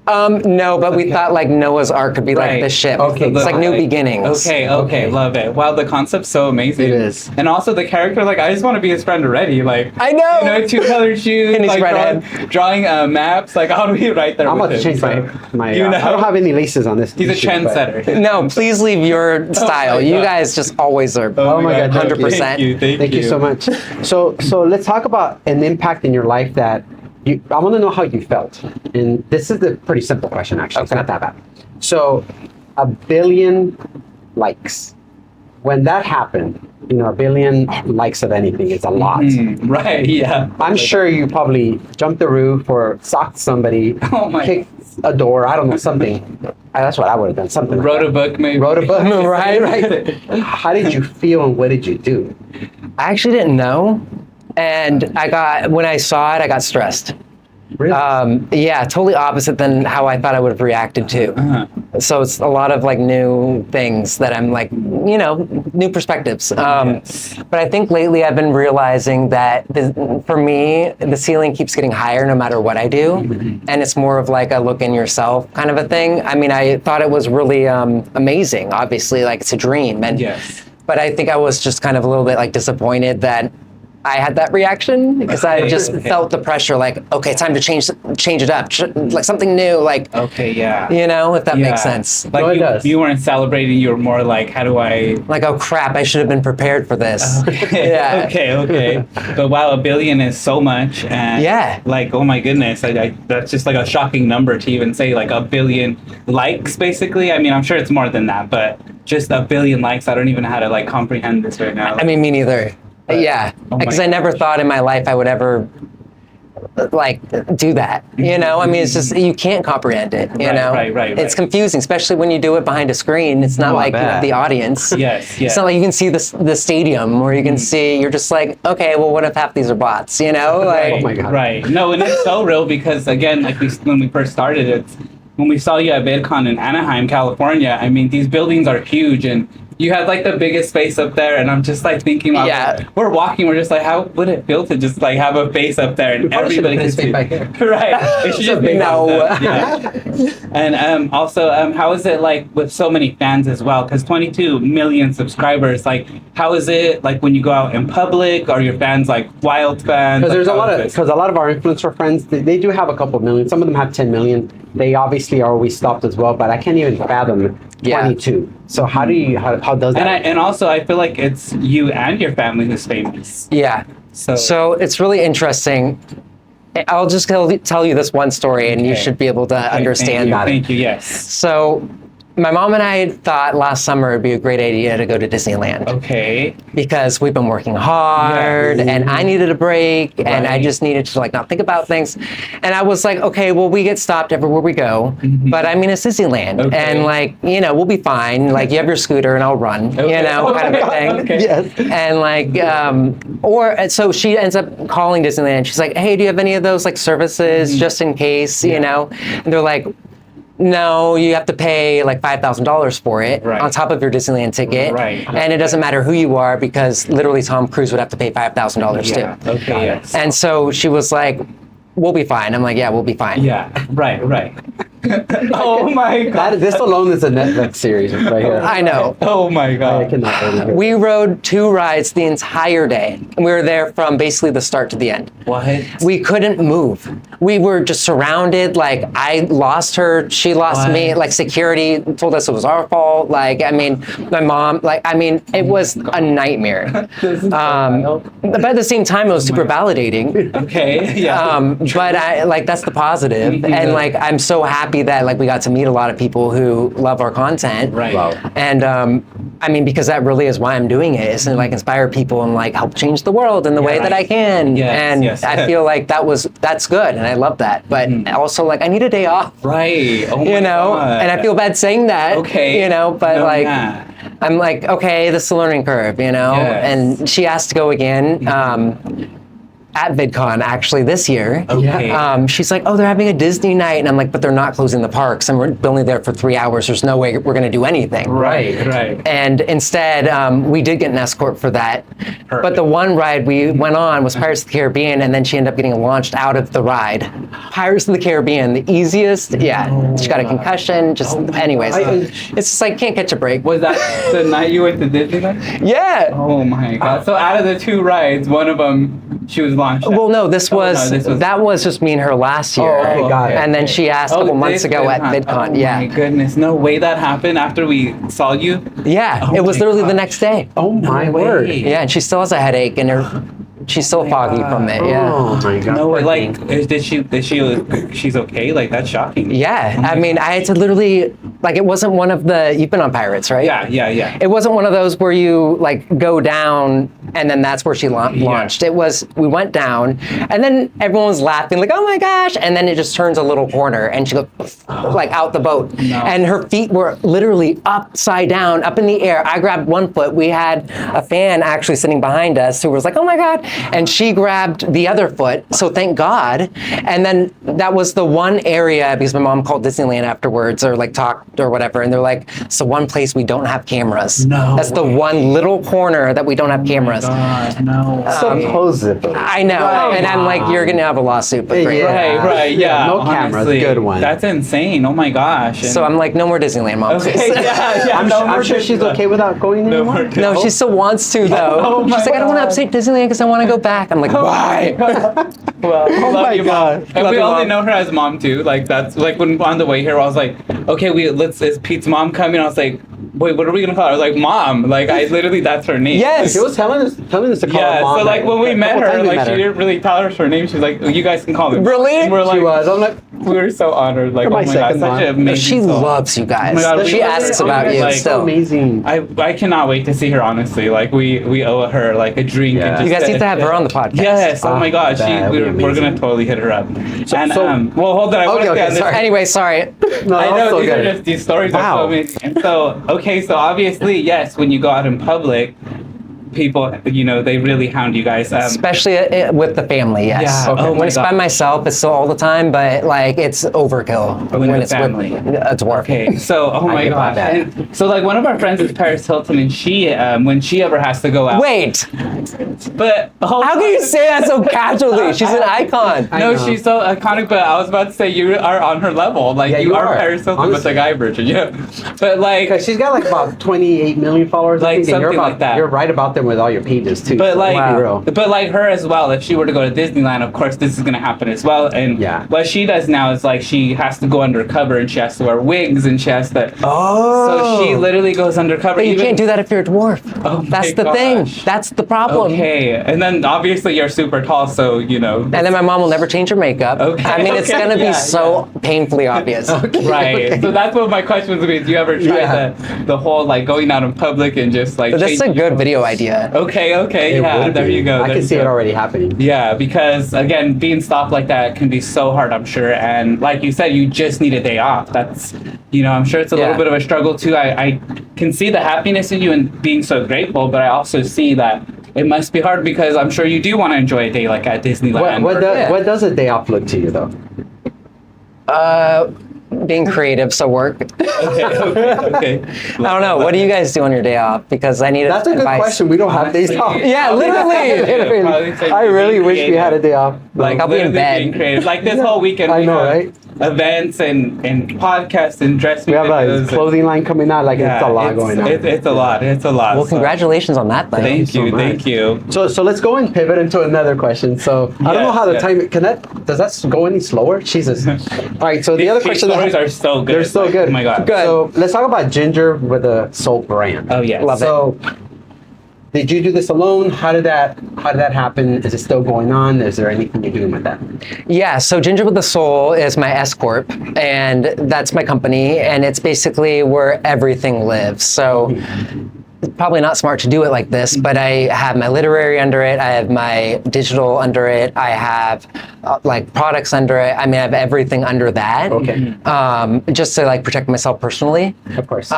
No, but we thought like Noah's Ark could be like Right. the ship. Okay, It's like new beginnings. Okay, love it. Wow, the concept's so amazing. It is. And also the character, like, I just want to be his friend already. Like, I know. You know, 2 colored shoes, And he's like redhead. drawing maps. Like, I'll be right there I'm with about to him. change my You know? I don't have any laces on this. He's a t-shirt, but- trendsetter. No, please leave your style. You God. guys just always are. Oh my God, thank you. 100%. Thank you. Thank you so much. So let's talk about an impact in your life that I want to know how you felt. And this is a pretty simple question, actually. It's not that bad. So 1 billion likes. When that happened, 1 billion likes of anything is a lot. Right, yeah. I'm sure you probably jumped the roof or socked somebody, Oh my- kicked a door, I don't know, something. That's what I would have done, something like Wrote a that. book, maybe. Wrote a book. Right. How did you feel and what did you do? I actually didn't know. And when I saw it, I got stressed. Really? Yeah, totally opposite than how I thought I would have reacted to. So it's a lot of like new things that I'm like, new perspectives. Yes. But I think lately I've been realizing that for me, the ceiling keeps getting higher no matter what I do. And it's more of like a look in yourself kind of a thing. I mean, I thought it was really amazing, obviously, like it's a dream. And Yes. But I think I was just kind of a little bit like disappointed that I had that reaction because I just felt the pressure, like, okay, it's time to change it up, like something new, like, Okay, yeah. if that Yeah. makes sense. Like No, it does. you weren't celebrating, you were more like, how do I... Like, oh crap, I should have been prepared for this. Yeah. Okay. But wow, 1 billion is so much. And Yeah. like, oh my goodness, that's just like a shocking number to even say like 1 billion likes, basically. I mean, I'm sure it's more than that, but just 1 billion likes, I don't even know how to like comprehend this right now. I mean, me neither. Yeah, Oh my because I never thought in my life I would ever like do that. I mean, it's just you can't comprehend it. Right. It's confusing, especially when you do it behind a screen. It's not Oh, I like you have bet. the audience. Yes. It's not like you can see the stadium, or you can see. You're just like, okay, well, what if half these are bots? Like, Oh my God. Right. No, and it's so real because again, like when we first started, it's when we saw you at VidCon in Anaheim, California. I mean, these buildings are huge, and you had like the biggest space up there, and I'm just like thinking, about, Yeah. we're walking, we're just like, how would it feel to just like have a face up there and probably should everybody have can put see? his face back here. Right. It should just be No. like that. Yeah. And also, how is it like with so many fans as well? Because 22 million subscribers. Like, how is it like when you go out in public? Are your fans like wild fans? Because there's Like, because a lot of our influencer friends, they do have a couple million. Some of them have 10 million. They obviously are always stopped as well, but I can't even fathom 22. So how does that? And also, I feel like it's you and your family who's famous. yeah. So it's really interesting. I'll just tell you this one story, and you Okay. should be able to understand that. Thank you. Yes. So my mom and I thought last summer it'd be a great idea to go to Disneyland Okay. because we've been working hard and I needed a break and I Right. just needed to like not think about things. And I was like, okay, well, we get stopped everywhere we go, but I mean, it's Disneyland Okay. and like, we'll be fine. Like you have your scooter and I'll run, Okay. kind of a thing. Okay. Yes. And like, so she ends up calling Disneyland. She's like, hey, do you have any of those like services just in case, And they're like, no, you have to pay like $5,000 for it Right. on top of your Disneyland ticket. Right. And it doesn't matter who you are because literally Tom Cruise would have to pay $5,000 Yeah. too. Okay. Yes. And so she was like, we'll be fine. I'm like, yeah, we'll be fine. Yeah. Right. Oh my god. This alone is a Netflix series right here. I know. Oh my I god. cannot believe it. We rode 2 rides the entire day. We were there from basically the start to the end. What? We couldn't move. We were just surrounded. Like, I lost her, she lost me. What? Like, security told us it was our fault. Like, I mean, my mom, like, I mean, it was a nightmare. This is so wild. But at the same time, it was super validating. Okay. Yeah. But I like that's the positive, and like I'm so happy that like we got to meet a lot of people who love our content, Right. Wow. And I mean, because that really is why I'm doing it, is to like inspire people and like help change the world in the way that I can. Yes, And yes. I feel like that's good, and I love that. But also like I need a day off, Right. Oh my you know, God. and I feel bad saying that. Okay. You know, but No, like. yeah. I'm like, okay, this is a learning curve, you know? Yes. And she asked to go again at VidCon, actually, this year. Okay. She's like, oh, they're having a Disney night. And I'm like, but they're not closing the parks. And we're only there for 3 hours. There's no way we're going to do anything. Right. Right. And instead, we did get an escort for that. But the one ride we went on was Pirates of the Caribbean, and then she ended up getting launched out of the ride. Pirates of the Caribbean, the easiest. Yeah, she got a concussion. Just, anyways, it's just like can't catch a break. Was that the night you went to Disneyland? Yeah. Oh my god. So out of the 2 rides, one of them she was launched. Well, no, this was this that was just me and her last year. Oh, okay, got it. And then she asked a couple months this ago at VidCon. Oh Yeah. my goodness. No way that happened after we saw you. Yeah, Oh it was my literally the gosh. next day. Oh my way. word. Yeah, and she still has a headache, and she's still foggy from it. Yeah. Oh my god. No way. Poor Like, thing. she's okay? Like, that's shocking. Yeah, I mean, I had to literally, like, it wasn't one of the, you've been on Pirates, right? Yeah. It wasn't one of those where you, like, go down, and then that's where she launched. It was, we went down, and then everyone was laughing, like, oh my gosh, and then it just turns a little corner, and she goes, like, out the boat. No. And her feet were literally upside down, up in the air. I grabbed one foot. We had a fan actually sitting behind us who was like, oh my God, and she grabbed the other foot, so thank God. And then that was the one area, because my mom called Disneyland afterwards, or like talked or whatever, and they're like, it's the one place we don't have cameras. No That's the way. one little corner that we don't have cameras. God, no. Supposedly. I know, Right. and I'm like, you're gonna have a lawsuit, but great. Yeah. Right, yeah. No cameras, honestly. good one. That's insane. Oh my gosh. And- So I'm like, no more Disneyland, mom. okay, please. yeah. I'm sure she's okay without going No anymore. more No, she still wants to though. Oh my She's like, I don't want to God. upset Disneyland because I want to go back. I'm like, why? Well, Oh love my you, God. Mom. And Love we you, only Mom. know her as mom too. Like that's like when on the way here, I was like, okay, is Pete's mom coming? I was like, wait, what are we gonna call her? I was like, Mom. Like I literally, that's her name. Yes. She was telling us to call Yeah. her mom. So like when we a met couple her, times we like met she her. didn't really tell us her name. She's like, oh, you guys can call me. Really? And we're like, She was. I'm like, we were so honored. Like, You're oh my my God, second such mom. an amazing She soul. loves you guys. Oh my God, She we- asks oh my about God, you like, still. amazing. I cannot wait to see her. Honestly, like we owe her like a drink. Yeah. And just You guys need to have her on the podcast. Yes. Oh my God. that would be We're gonna amazing. totally hit her up. And so- well, hold on. I Okay, wanna stay okay, on this. sorry. Anyway, sorry. No, I that's know so these good. are just these stories are Wow. so amazing. And so okay, so obviously yes, when you go out in public, people they really hound you guys. Especially with the family, yes. Yeah. Okay. Oh When my it's by God. myself, it's still all the time, but like it's overkill When the it's family. with a dwarf. Okay, so oh my get gosh, that. and so like one of our friends is Paris Hilton, and she when she ever has to go out. Wait, But how can you say that so casually? She's an icon. I No, know. she's so iconic, but I was about to say you are on her level. Like Yeah, you you are are. Paris Hilton, but Honestly. the guy version, yeah. But like, Because she's got like about 28 million followers. I Like, think, and you're something about, like that. You're right about them with all your pages too. but so like, let's be real. but like her as well. If she were to go to Disneyland, of course, this is gonna happen as well. And Yeah. what she does now is like she has to go undercover, and she has to wear wigs, and she has to. Oh. So she literally goes undercover. But you even- can't do that if you're a dwarf. Oh That's my the thing. gosh. That's the problem. Okay, and then obviously you're super tall, so And then my mom will never change her makeup. Okay, I mean, it's okay, gonna be yeah, so painfully obvious. Right. Okay. So that's what my question would be. Do you ever try Yeah. the whole like going out in public and just like? But that's a changing good your- video idea. Okay. It Yeah. would There be. you go. I there can you see go. it already happening. Yeah, because again, being stopped like that can be so hard, I'm sure. And like you said, you just need a day off. That's, I'm sure it's a little Yeah. bit of a struggle too. I can see the happiness in you and being so grateful, but I also see that it must be hard because I'm sure you do want to enjoy a day like at Disneyland. What does a day off look to you though? Being creative, so work. Okay. I don't know. What do you guys do on your day off? Because I need That's a good advice. question. We don't have days Honestly, off. Yeah, Probably say I really being wish we creative. had a day off. Like I'll be in literally bed. being creative. Like this whole weekend. I we know, had- right? events and podcasts and dress We have videos a clothing line coming out. Like it's a lot going on. It's a lot. It's a lot. Well, So, congratulations on that, though. Thank you. so much. Thank you. So let's go and pivot into another question. So I don't know Yes, how the yes. time does that go any slower? Jesus. All right. So the other These question stories are so good. they're so Like, good. oh my God. Good. So let's talk about Ginger with a soul brand. Oh yes. Love it. So did you do this alone? How did that happen? Is it still going on? Is there anything you're doing with that? Yeah, so Ginger with the Soul is my S Corp, and that's my company, and it's basically where everything lives. So it's probably not smart to do it like this, but I have my literary under it, I have my digital under it, I have like products under it. I mean, I have everything under that. Okay. Just to like protect myself personally. Of course.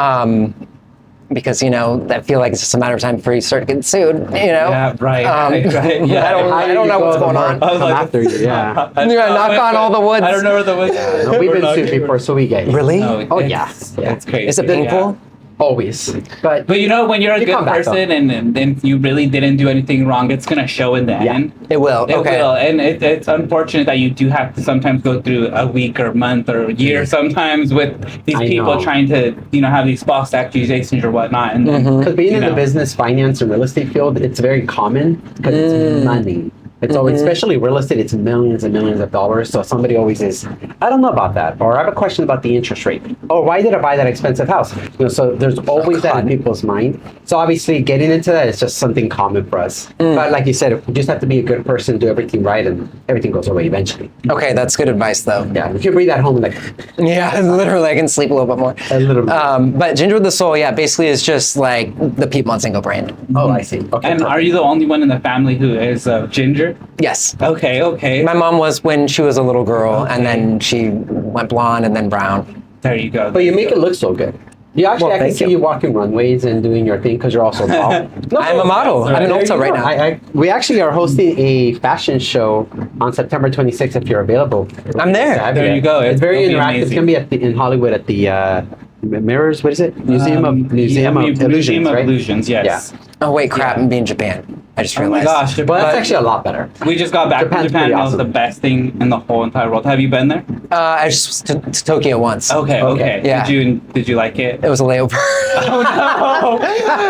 Because I feel like it's just a matter of time before you start getting sued. Yeah. Right. right. Yeah. I don't know what's going on. I was Come like- after you. Yeah. Yeah, knock on all the woods. I don't know where the woods. No, we've been sued before, so we get it. Really? Oh, yeah. It's crazy. Is it painful? Always. But But when you're a You good come back, though. person and you really didn't do anything wrong, it's gonna show in the Yeah. end. It will. It Okay. will, and it's unfortunate that you do have to sometimes go through a week or month or a year sometimes with these I people know. trying to have these false accusations or whatnot. And because being in you the know. business, finance, and real estate field, it's very common because it's money. It's always, especially real estate, it's millions and millions of dollars. So somebody always is, I don't know about that, or I have a question about the interest rate, or why did I buy that expensive house? So there's always that in people's mind. So obviously, getting into that is just something common for us. But like you said, you just have to be a good person, do everything right, and everything goes away eventually. Okay, that's good advice, though. Yeah, if you read that home, like Yeah, literally, I can sleep a little bit more. a little bit. But Ginger with the Soul, yeah, basically is just like the Peet Montzingo brand. Oh, I see. Okay. And are you the only one in the family who is ginger? Yes. Okay. Okay. My mom was when she was a little girl, and then she went blonde and then brown. There you go. But you make it look so good. You actually, Well, I can thank see you. you walking runways and doing your thing because you're also tall. I'm a model. I'm an There Ulta you right go. now. We actually are hosting a fashion show on September 26th if you're available. I'm there. There you go. It's very It'll be interactive. It's amazing. going to be in Hollywood at the Mirrors. What is it? Museum of Illusions, Museum of right? Illusions. Yes. Oh wait, crap! I'm being Japan. I just Oh my realized. gosh. Well, that's But actually a lot better. we just got back Japan's from Japan. pretty That was awesome. the best thing in the whole entire world. Have you been there? I just to Tokyo once. Okay. Okay. Yeah. Did you like it? It was a layover. Oh no.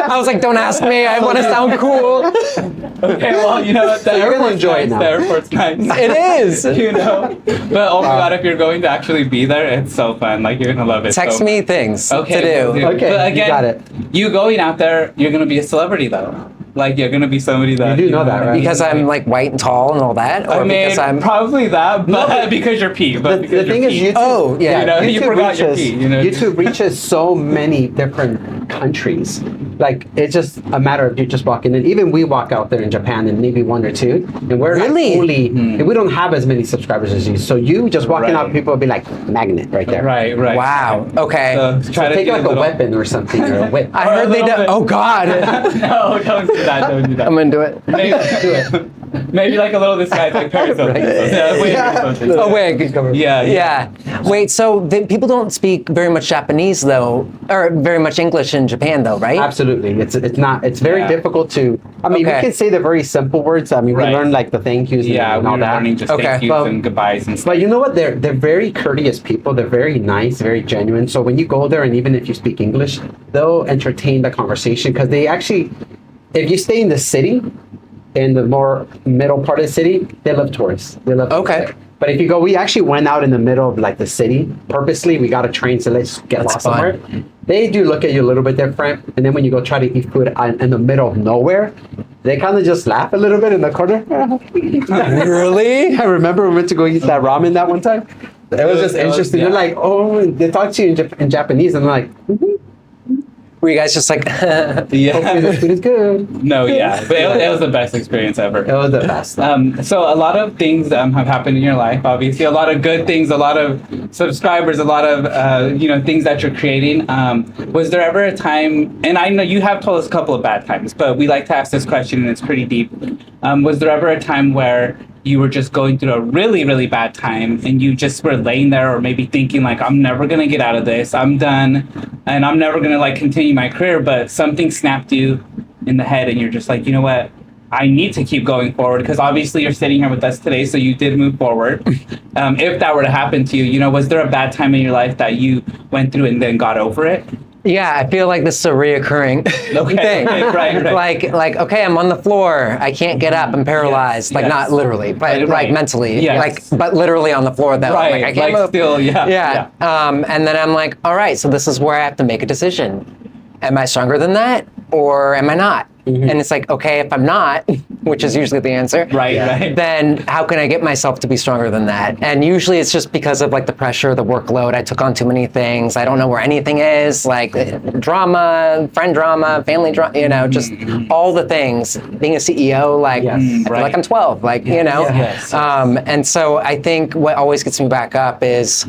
I was like, don't ask me. I want to sound cool. Okay, well, you know what? The You're gonna airport's enjoy it nice. now. The airport's nice. It is. You know? But oh my god, if you're going to actually be there, it's so fun. Like, you're gonna love it. Text so me things Okay, to will do. do. Okay, But you again, got it. you going out there, you're gonna be a celebrity though. Like, you're gonna be somebody that You do know that, right? Because I'm like white and tall and all that, or I mean, because I'm. probably that, but because you're Pete. But The because thing you're is, Pete. YouTube, Oh, yeah. You know, you YouTube forgot your reaches, P, you know? YouTube reaches so many different countries. Like, it's just a matter of you just walking in. Even we walk out there in Japan and maybe one or two, and we're Really? like only, and we don't have as many subscribers as you. So you just walking Right. out, people will be like magnet right there. Right. Wow. Okay. So So try to take do like a little- weapon or something or a whip. I or a heard they little do. bit. Oh God. No, don't do that. Don't do that. I'm gonna do it. Maybe, maybe like a little disguise, like Paris Hilton. Yeah, wait, Yeah. something. A wig. Yeah, Yeah. Wait. So people don't speak very much Japanese though, or very much English in Japan though, right? Absolutely, it's very Yeah. difficult to. I mean, Okay. we can say the very simple words. I mean, we Right. learn like the thank yous Yeah, and we all were that. learning just Okay. thank yous Well, and goodbyes and stuff. But you know what? They're very courteous people. They're very nice, very genuine. So when you go there, and even if you speak English, they'll entertain the conversation because they actually, if you stay in the city, in the more middle part of the city, they love tourists. They love Okay. tourists. But if you go, we actually went out in the middle of like the city purposely. We got a train, so let's get That's lost fun. somewhere. They do look at you a little bit different, and then when you go try to eat food in the middle of nowhere, they kind of just laugh a little bit in the corner. Really? I remember we went to go eat that ramen that one time. It was just It was- interesting. yeah. They're like, oh, they talk to you in Japanese, and I'm like, Were you guys just like? hopefully the Yeah. food is good. No, yeah. But it was the best experience ever. It was the best. So a lot of things have happened in your life. Obviously, a lot of good things, a lot of subscribers, a lot of things that you're creating. Was there ever a time? And I know you have told us a couple of bad times, but we like to ask this question, and it's pretty deep. Was there ever a time where you were just going through a really, really bad time, and you just were laying there, or maybe thinking like, I'm never gonna get out of this. I'm done, and I'm never gonna like continue my career. But something snapped you in the head, and you're just like, you know what? I need to keep going forward, because obviously you're sitting here with us today, so you did move forward. If that were to happen to you, you know, was there a bad time in your life that you went through and then got over it? Yeah, I feel like this is a reoccurring thing. Okay, right. Like, okay, I'm on the floor. I can't get up. I'm paralyzed. Like, yes. not literally, but Right. like mentally. Yes. Like, but literally on the floor though. Right, Like, I can't like move. still, yeah. And then I'm like, all right, so this is where I have to make a decision. Am I stronger than that, or am I not? And it's like, okay, if I'm not, which is usually the answer, Right. then how can I get myself to be stronger than that? And usually it's just because of like the pressure, the workload. I took on too many things. I don't know where anything is, like drama, friend drama, family drama, you know, just all the things. Being a CEO, like, I feel like I'm 12, like, you know? Yes. And so I think what always gets me back up is,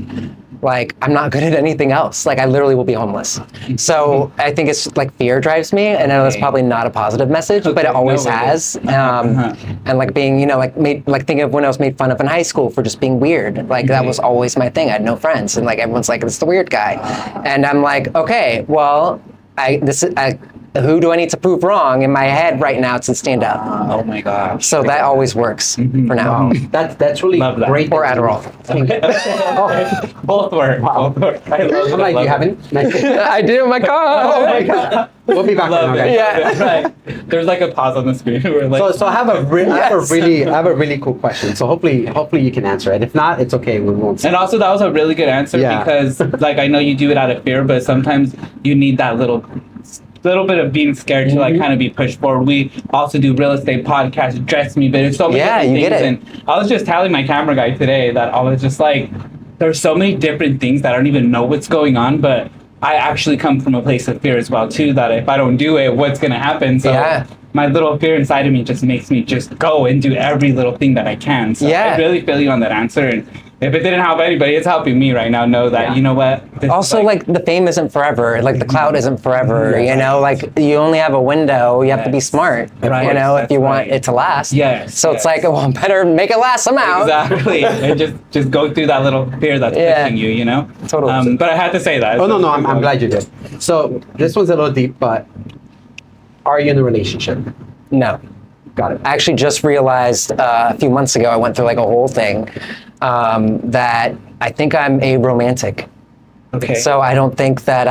like, I'm not good at anything else. Like, I literally will be homeless. So I think it's like fear drives me, and I know that's probably not a positive message, but it always has. And like being, you know, like think of when I was made fun of in high school for just being weird. Like that was always my thing. I had no friends, and like everyone's like, "It's the weird guy," and I'm like, okay, well, who do I need to prove wrong in my head right now to stand up? Oh my gosh. So that always works for now. That's really Love that. great. Or Adderall. Both work. Wow. Both work. I love I'm like, it. you haven't? I do in my car. Oh my God. We'll be back. Love then, it. okay? Yeah. Right. There's like a pause on the screen. We're like, So I have a Yes. I have a really cool question. So hopefully you can answer it. If not, it's okay. We won't. and also that was a really good answer, Yeah. because like I know you do it out of fear, but sometimes you need that little bit of being scared to like kind of be pushed forward. We also do real estate podcasts, Dress Me, but it's so many Yeah, different you get things. And I was just telling my camera guy today that I was just like, there's so many different things that I don't even know what's going on, but I actually come from a place of fear as well too, that if I don't do it, what's gonna happen? So Yeah. my little fear inside of me just makes me just go and do every little thing that I can. So Yeah. I really feel you on that answer, and if it didn't help anybody, it's helping me right now know that, you know what? This is Also, like the fame isn't forever. Like the cloud isn't forever. You know, like you only have a window. You have to be smart. Right. You know, if That's you want right. it to last. Yes, So it's yes. like, well, better make it last somehow. Exactly. And just go through that little fear that's Yeah. pushing you, you know? Totally. But I had to say that. Oh no, I'm glad you did. So this one's a little deep, but are you in a relationship? No. Got it. I actually just realized a few months ago, I went through like a whole thing that I think I'm a romantic. Okay. So I don't think that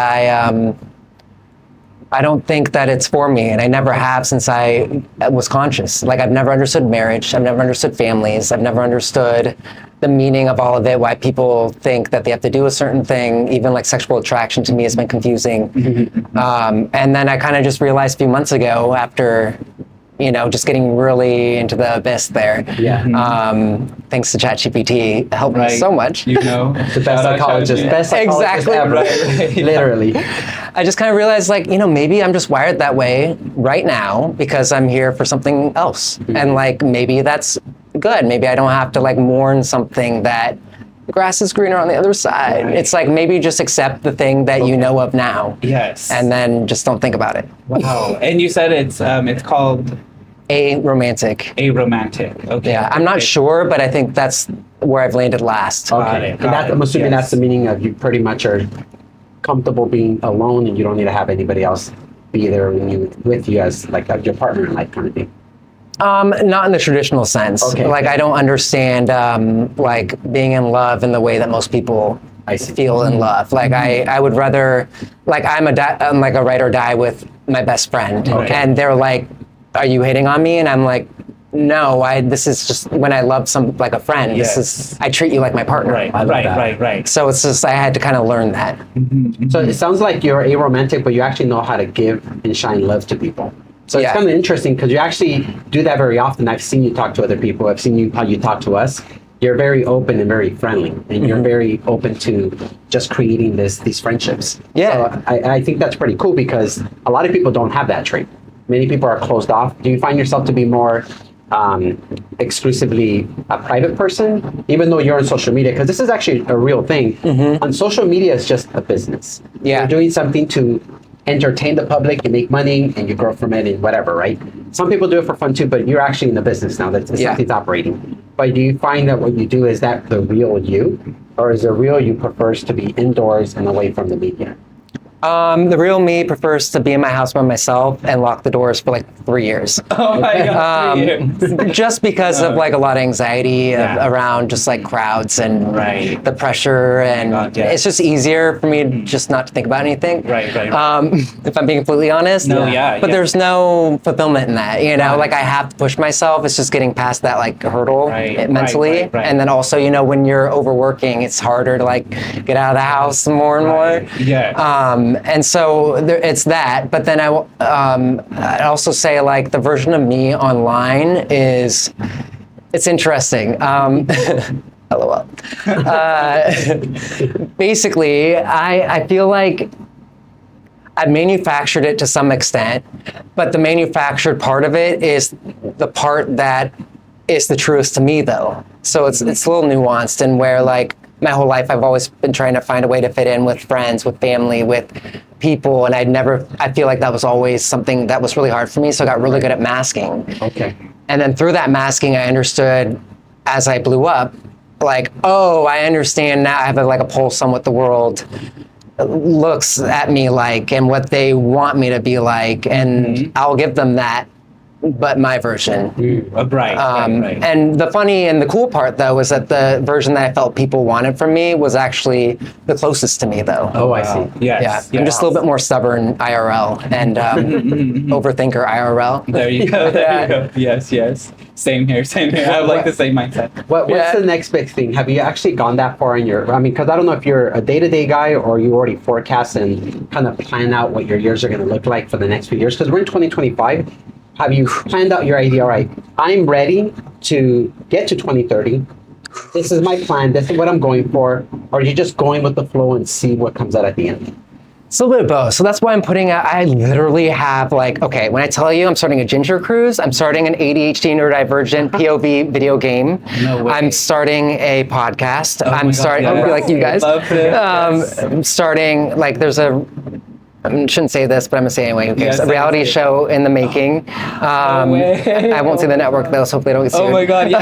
I don't think that it's for me, and I never have since I was conscious. Like I've never understood marriage. I've never understood families. I've never understood the meaning of all of it, why people think that they have to do a certain thing. Even like sexual attraction to me has been confusing. And then I kind of just realized a few months ago after, you know, just getting really into the abyss there. Yeah. Thanks to ChatGPT, helped me Right. so much. You know, The best psychologist. Best psychologist Exactly. ever. Right. Literally. I just kind of realized, like, you know, maybe I'm just wired that way right now because I'm here for something else. And like, maybe that's good. Maybe I don't have to like mourn something that the grass is greener on the other side. Right. It's like, maybe just accept the thing that you know of now. Yes. And then just don't think about it. Wow. And you said it's called A romantic. a romantic. Okay. Yeah, I'm not sure, but I think that's where I've landed last. Okay. it, And that, I'm assuming yes. that's the meaning of you pretty much are comfortable being alone and you don't need to have anybody else be there with you as like your partner in life kind of thing. Not in the traditional sense. Okay. Like I don't understand like being in love in the way that most people I see. feel in love. Like I would rather, like I'm like a ride or die with my best friend, Okay. and they're like, "Are you hitting on me?" And I'm like, "No, this is just when I love like a friend. Yes. This is I treat you like my partner." Right. I love that. Right. So it's just I had to kind of learn that. So it sounds like you're aromantic, but you actually know how to give and shine love to people. So Yeah. it's kind of interesting because you actually do that very often. I've seen you talk to other people. I've seen how you talk to us. You're very open and very friendly, and you're very open to just creating these friendships. Yeah. So I think that's pretty cool because a lot of people don't have that trait. Many people are closed off. Do you find yourself to be more exclusively a private person, even though you're on social media? Because this is actually a real thing. On social media, it's just a business. Yeah. You're doing something to entertain the public, you make money, and you grow from it and whatever, right? Some people do it for fun too, but you're actually in the business now. That's Yeah. something's operating. But do you find that what you do is that the real you, or is the real you prefers to be indoors and away from the media? The real me prefers to be in my house by myself and lock the doors for like 3 years. Oh my God. 3 years. Just because of like a lot of anxiety around just like crowds and the pressure, and it's just easier for me just not to think about anything. Right. If I'm being completely honest. But there's no fulfillment in that, you know, like I have to push myself. It's just getting past that like hurdle mentally. And then also, you know, when you're overworking, it's harder to like get out of the house more and more. And so it's that. But then I'd also say like the version of me online it's interesting. LOL. Basically, I feel like I manufactured it to some extent, but the manufactured part of it is the part that is the truest to me, though. So it's a little nuanced, and where like my whole life I've always been trying to find a way to fit in with friends, with family, with people, and I feel like that was always something that was really hard for me, so I got really good at masking. Okay. And then through that masking, I understood as I blew up, like, oh, I understand now. I have like a pulse on what the world looks at me like and what they want me to be like, and I'll give them that, but my version. Right. And the funny and the cool part, though, is that the version that I felt people wanted from me was actually the closest to me, though. Oh, I see. Yes. I'm just a little bit more stubborn IRL and overthinker IRL. There you go. Yes. Same here. I have like the same mindset. What's the next big thing? Have you actually gone that far in your, I mean, because I don't know if you're a day-to-day guy or you already forecast and kind of plan out what your years are going to look like for the next few years, because we're in 2025. Have you planned out your idea? All right, I'm ready to get to 2030. This is my plan. This is what I'm going for. Or are you just going with the flow and see what comes out at the end? It's a little bit of both. So that's why I'm putting out, I literally have like, okay, when I tell you I'm starting a Ginger Cruise, I'm starting an ADHD neurodivergent POV video game. No way. I'm starting a podcast. Oh I'm starting, God, I'll be like you guys. Love it. I'm starting, like there's I shouldn't say this, but I'm gonna say it anyway. Okay, Yes, a reality show in the making. way. I won't say the network though, so hopefully I don't get sued. Oh my God,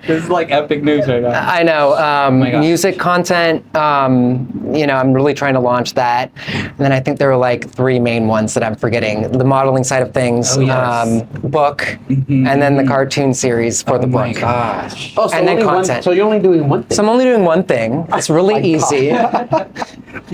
this is like epic news right now. I know. my gosh. Music content, you know, I'm really trying to launch that. And then I think there are like 3 main ones that I'm forgetting. The modeling side of things, book, and then the cartoon series for the book. Oh my gosh. Oh, so And then only content. so you're only doing one thing. So I'm only doing one thing. It's really easy.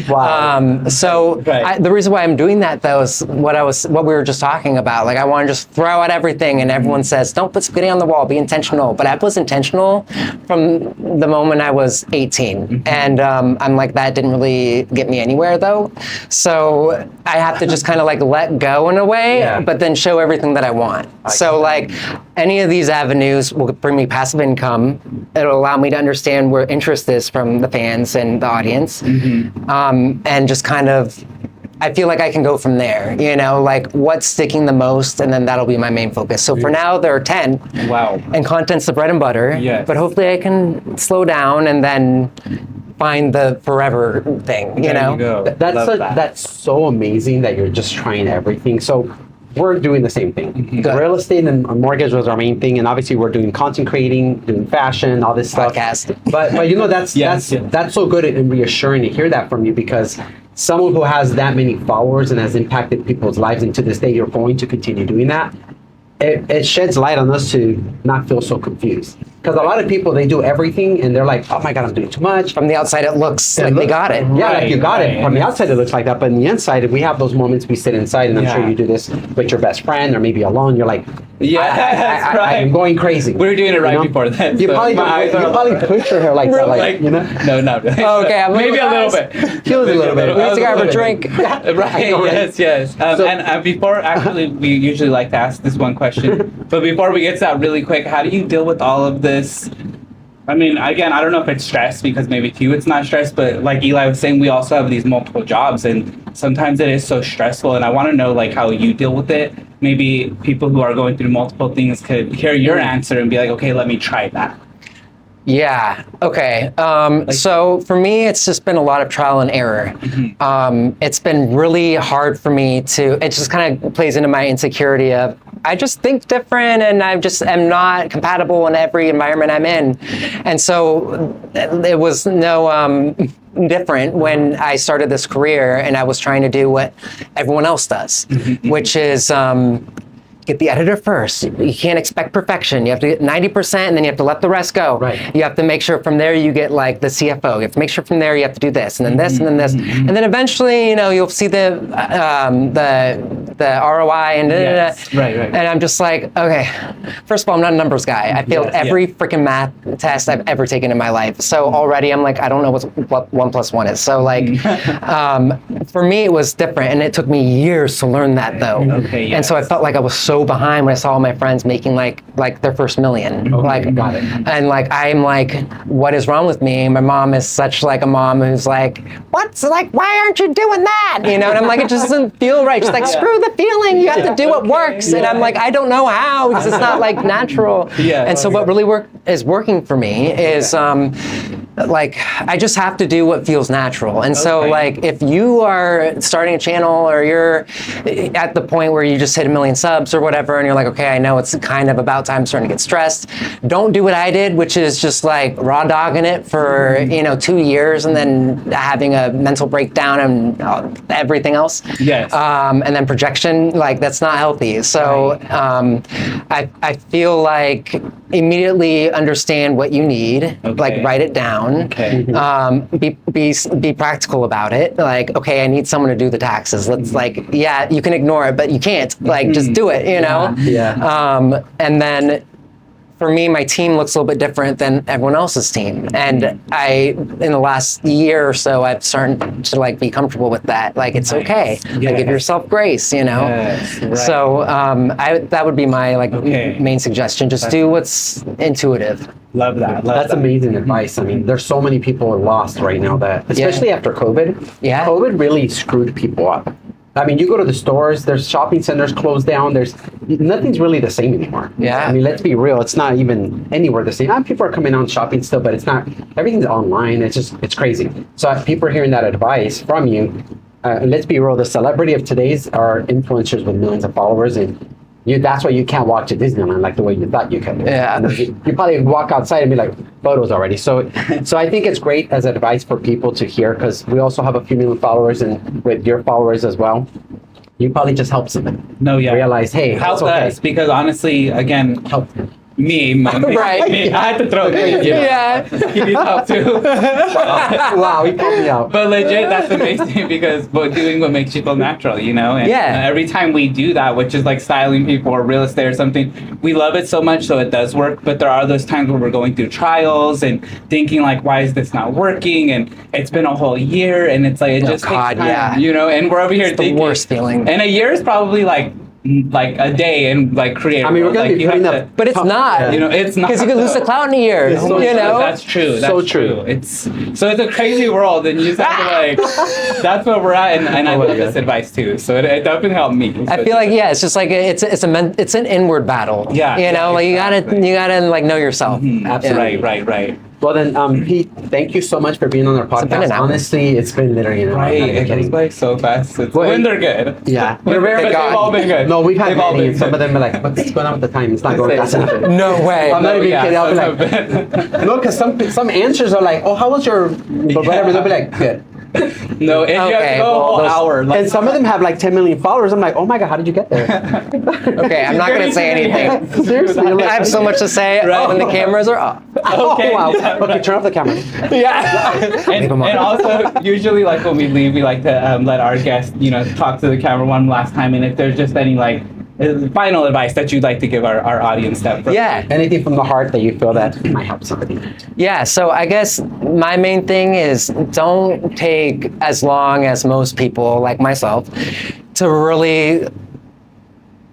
Wow. The reason why I'm doing that though is what we were just talking about. Like I want to just throw out everything, and everyone says, "Don't put spaghetti on the wall. Be intentional." But I was intentional from the moment I was 18, and I'm like, that didn't really get me anywhere though. So I have to just kind of like let go in a way, but then show everything that I want. So like any of these avenues will bring me passive income. It'll allow me to understand where interest is from the fans and the audience. And just kind of, I feel like I can go from there, you know, like what's sticking the most, and then that'll be my main focus. So for now, there are 10. Wow. And content's the bread and butter. Yes. But hopefully I can slow down and then find the forever thing, you know? There you go. That's so amazing that you're just trying everything. So we're doing the same thing. Good. Real estate and mortgage was our main thing, and obviously we're doing content creating, doing fashion, all this stuff. Podcast. But you know that's so good and reassuring to hear that from you, because someone who has that many followers and has impacted people's lives, and to this day you're going to continue doing that. It sheds light on us to not feel so confused. Because a lot of people, they do everything and they're like, oh my God, I'm doing too much. From the outside, it looks like they got it. Yeah, like you got it. From the outside, it looks like that. But in the inside, we have those moments we sit inside, and I'm sure you do this with your best friend or maybe alone. You're like, I'm going crazy. We were doing it right before that. You probably push your hair like that, like, you know? No, not really. Okay, maybe a little bit. Just a little bit. We have to grab a drink. Right, yes. And before, actually, we usually like to ask this one question. But before we get to that really quick, how do you deal with all of this? I mean, again, I don't know if it's stress, because maybe to you it's not stress, but like Eli was saying, we also have these multiple jobs, and sometimes it is so stressful, and I want to know like how you deal with it. Maybe people who are going through multiple things could hear your answer and be like, okay, let me try that. Yeah. Okay. So for me, it's just been a lot of trial and error. It's been really hard for me to, it just kind of plays into my insecurity of, I just think different and I just am not compatible in every environment I'm in. And so it was no different when I started this career and I was trying to do what everyone else does, which is get the editor first. You can't expect perfection. You have to get 90% and then you have to let the rest go. Right. You have to make sure from there you get like the CFO. You have to make sure from there you have to do this and then this and then this. And then eventually, you'll see the ROI and Yes. Right. and I'm just like, okay, first of all, I'm not a numbers guy. I failed every freaking math test I've ever taken in my life. So already I'm like, I don't know what 1 + 1 is. So like, for me, it was different. And it took me years to learn that though. Okay, And so I felt like I was so behind when I saw all my friends making like their first million. Okay, got it. And like, I'm like, what is wrong with me? My mom is such like a mom who's like, what's like, why aren't you doing that? And I'm like, it just doesn't feel right. She's like, screw the feeling. You have to do what works. And I'm like, I don't know how. It's just not like natural. And so what really is working for me is like, I just have to do what feels natural. And so like, if you are starting a channel or you're at the point where you just hit 1 million subs or whatever, and you're like, okay, I know it's kind of about time, starting to get stressed. Don't do what I did, which is just like raw dogging it for 2 years and then having a mental breakdown and everything else. Yes. And then projection, like that's not healthy. So I feel like immediately understand what you need, like write it down. Okay. Be practical about it. Like, okay, I need someone to do the taxes. Let's like, yeah, you can ignore it, but you can't. Like, just do it. Yeah. And then for me, my team looks a little bit different than everyone else's team. And in the last year or so, I've started to like be comfortable with that. Like, it's okay. Like, give yourself grace, Yes, right. So that would be my like main suggestion. Just do what's intuitive. Love that. That's amazing advice. I mean, there's so many people are lost right now that, especially after COVID. Yeah. COVID really screwed people up. I mean, you go to the stores, there's shopping centers closed down, nothing's really the same anymore. Yeah. I mean, let's be real, it's not even anywhere the same. People are coming out shopping still, but it's not, everything's online, it's crazy. So people are hearing that advice from you. Let's be real, the celebrity of today's are influencers with millions of followers, and that's why you can't walk to Disneyland like the way you thought you could. Yeah. You probably walk outside and be like, photos already. So I think it's great as advice for people to hear, because we also have a few million followers, and with your followers as well, you probably just help them. Realize, hey, help okay. us, because honestly, again, Help. Me, I had to throw it. He needs help too. Wow, he pulled me out. But legit, that's amazing, because doing what makes you feel natural, And every time we do that, which is like styling people or real estate or something, we love it so much, so it does work. But there are those times where we're going through trials and thinking like, why is this not working? And it's been a whole year, and it's like it just takes time, And we're over here thinking the worst feeling. And a year is probably like a day and like create. I mean, we're gonna be putting up, but it's not. It's not, because you can lose the clout in a year. That's true. That's true. It's a crazy world, and you just have to like. That's where we're at, and I love this advice too. So it definitely helped me. So I feel like it's just like it's an inward battle. Like you gotta like know yourself. Absolutely. Right. Well then, Pete, thank you so much for being on our podcast. Honestly, it's been literally an hour. Right, it goes by so fast. When they're good. Yeah, they're very. But they've all been good. No, we've had many, and some of them are like, "What's going on with the time? It's not going fast enough." No way. I'm not even kidding. I'll be like, no, because some answers are like, "Oh, how was your?" But whatever, they'll be like, "Good." No, and you have to go a whole hour. Like, and some of them have like 10 million followers. I'm like, oh my god, how did you get there? Okay, I'm not gonna say anything. Seriously, I have so much to say when the cameras are off. Okay. Oh, wow. Yeah, okay, turn off the camera. and also, usually, like when we leave, we like to let our guests, talk to the camera one last time. And if there's just any like final advice that you'd like to give our audience, anything from the heart that you feel that might help somebody. Yeah, so I guess my main thing is don't take as long as most people, like myself, to really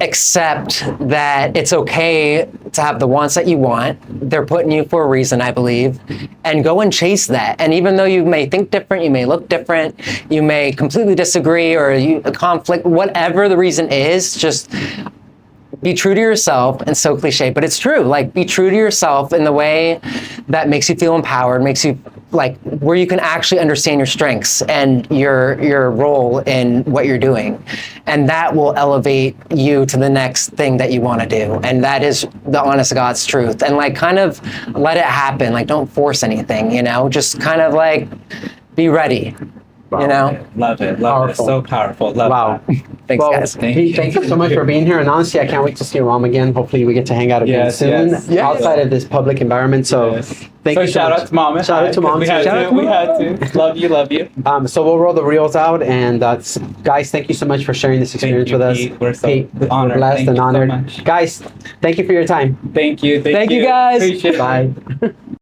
accept that it's okay to have the wants that you want. They're putting you for a reason, I believe, and go and chase that. And even though you may think different, you may look different, you may completely disagree or a conflict, whatever the reason is, just be true to yourself. And so cliche, but it's true. Like, be true to yourself in the way that makes you feel empowered, makes you like where you can actually understand your strengths and your role in what you're doing. And that will elevate you to the next thing that you want to do. And that is the honest to God's truth. And like, kind of let it happen. Like, don't force anything, just kind of like be ready. Wow. You know. Love it. Powerful. So powerful. Love Wow. that. Thanks, Well, guys. Pete, thank you so much for being here. And honestly, I can't wait to see your mom again. Hopefully, we get to hang out again Yes, soon yes. outside of this public environment. So, Yes. thank so you so shout much. out to mom. and Shout hi, out to 'cause mom. We had Shout out to. to We had to. Love you. Love you. So we'll roll the reels out, and guys, thank you so much for sharing this experience you, with us. Pete. We're so Pete, honored. We're blessed Thank and you so honored. much. Guys, thank you for your time. Thank you. Thank you, guys. Appreciate it. Bye.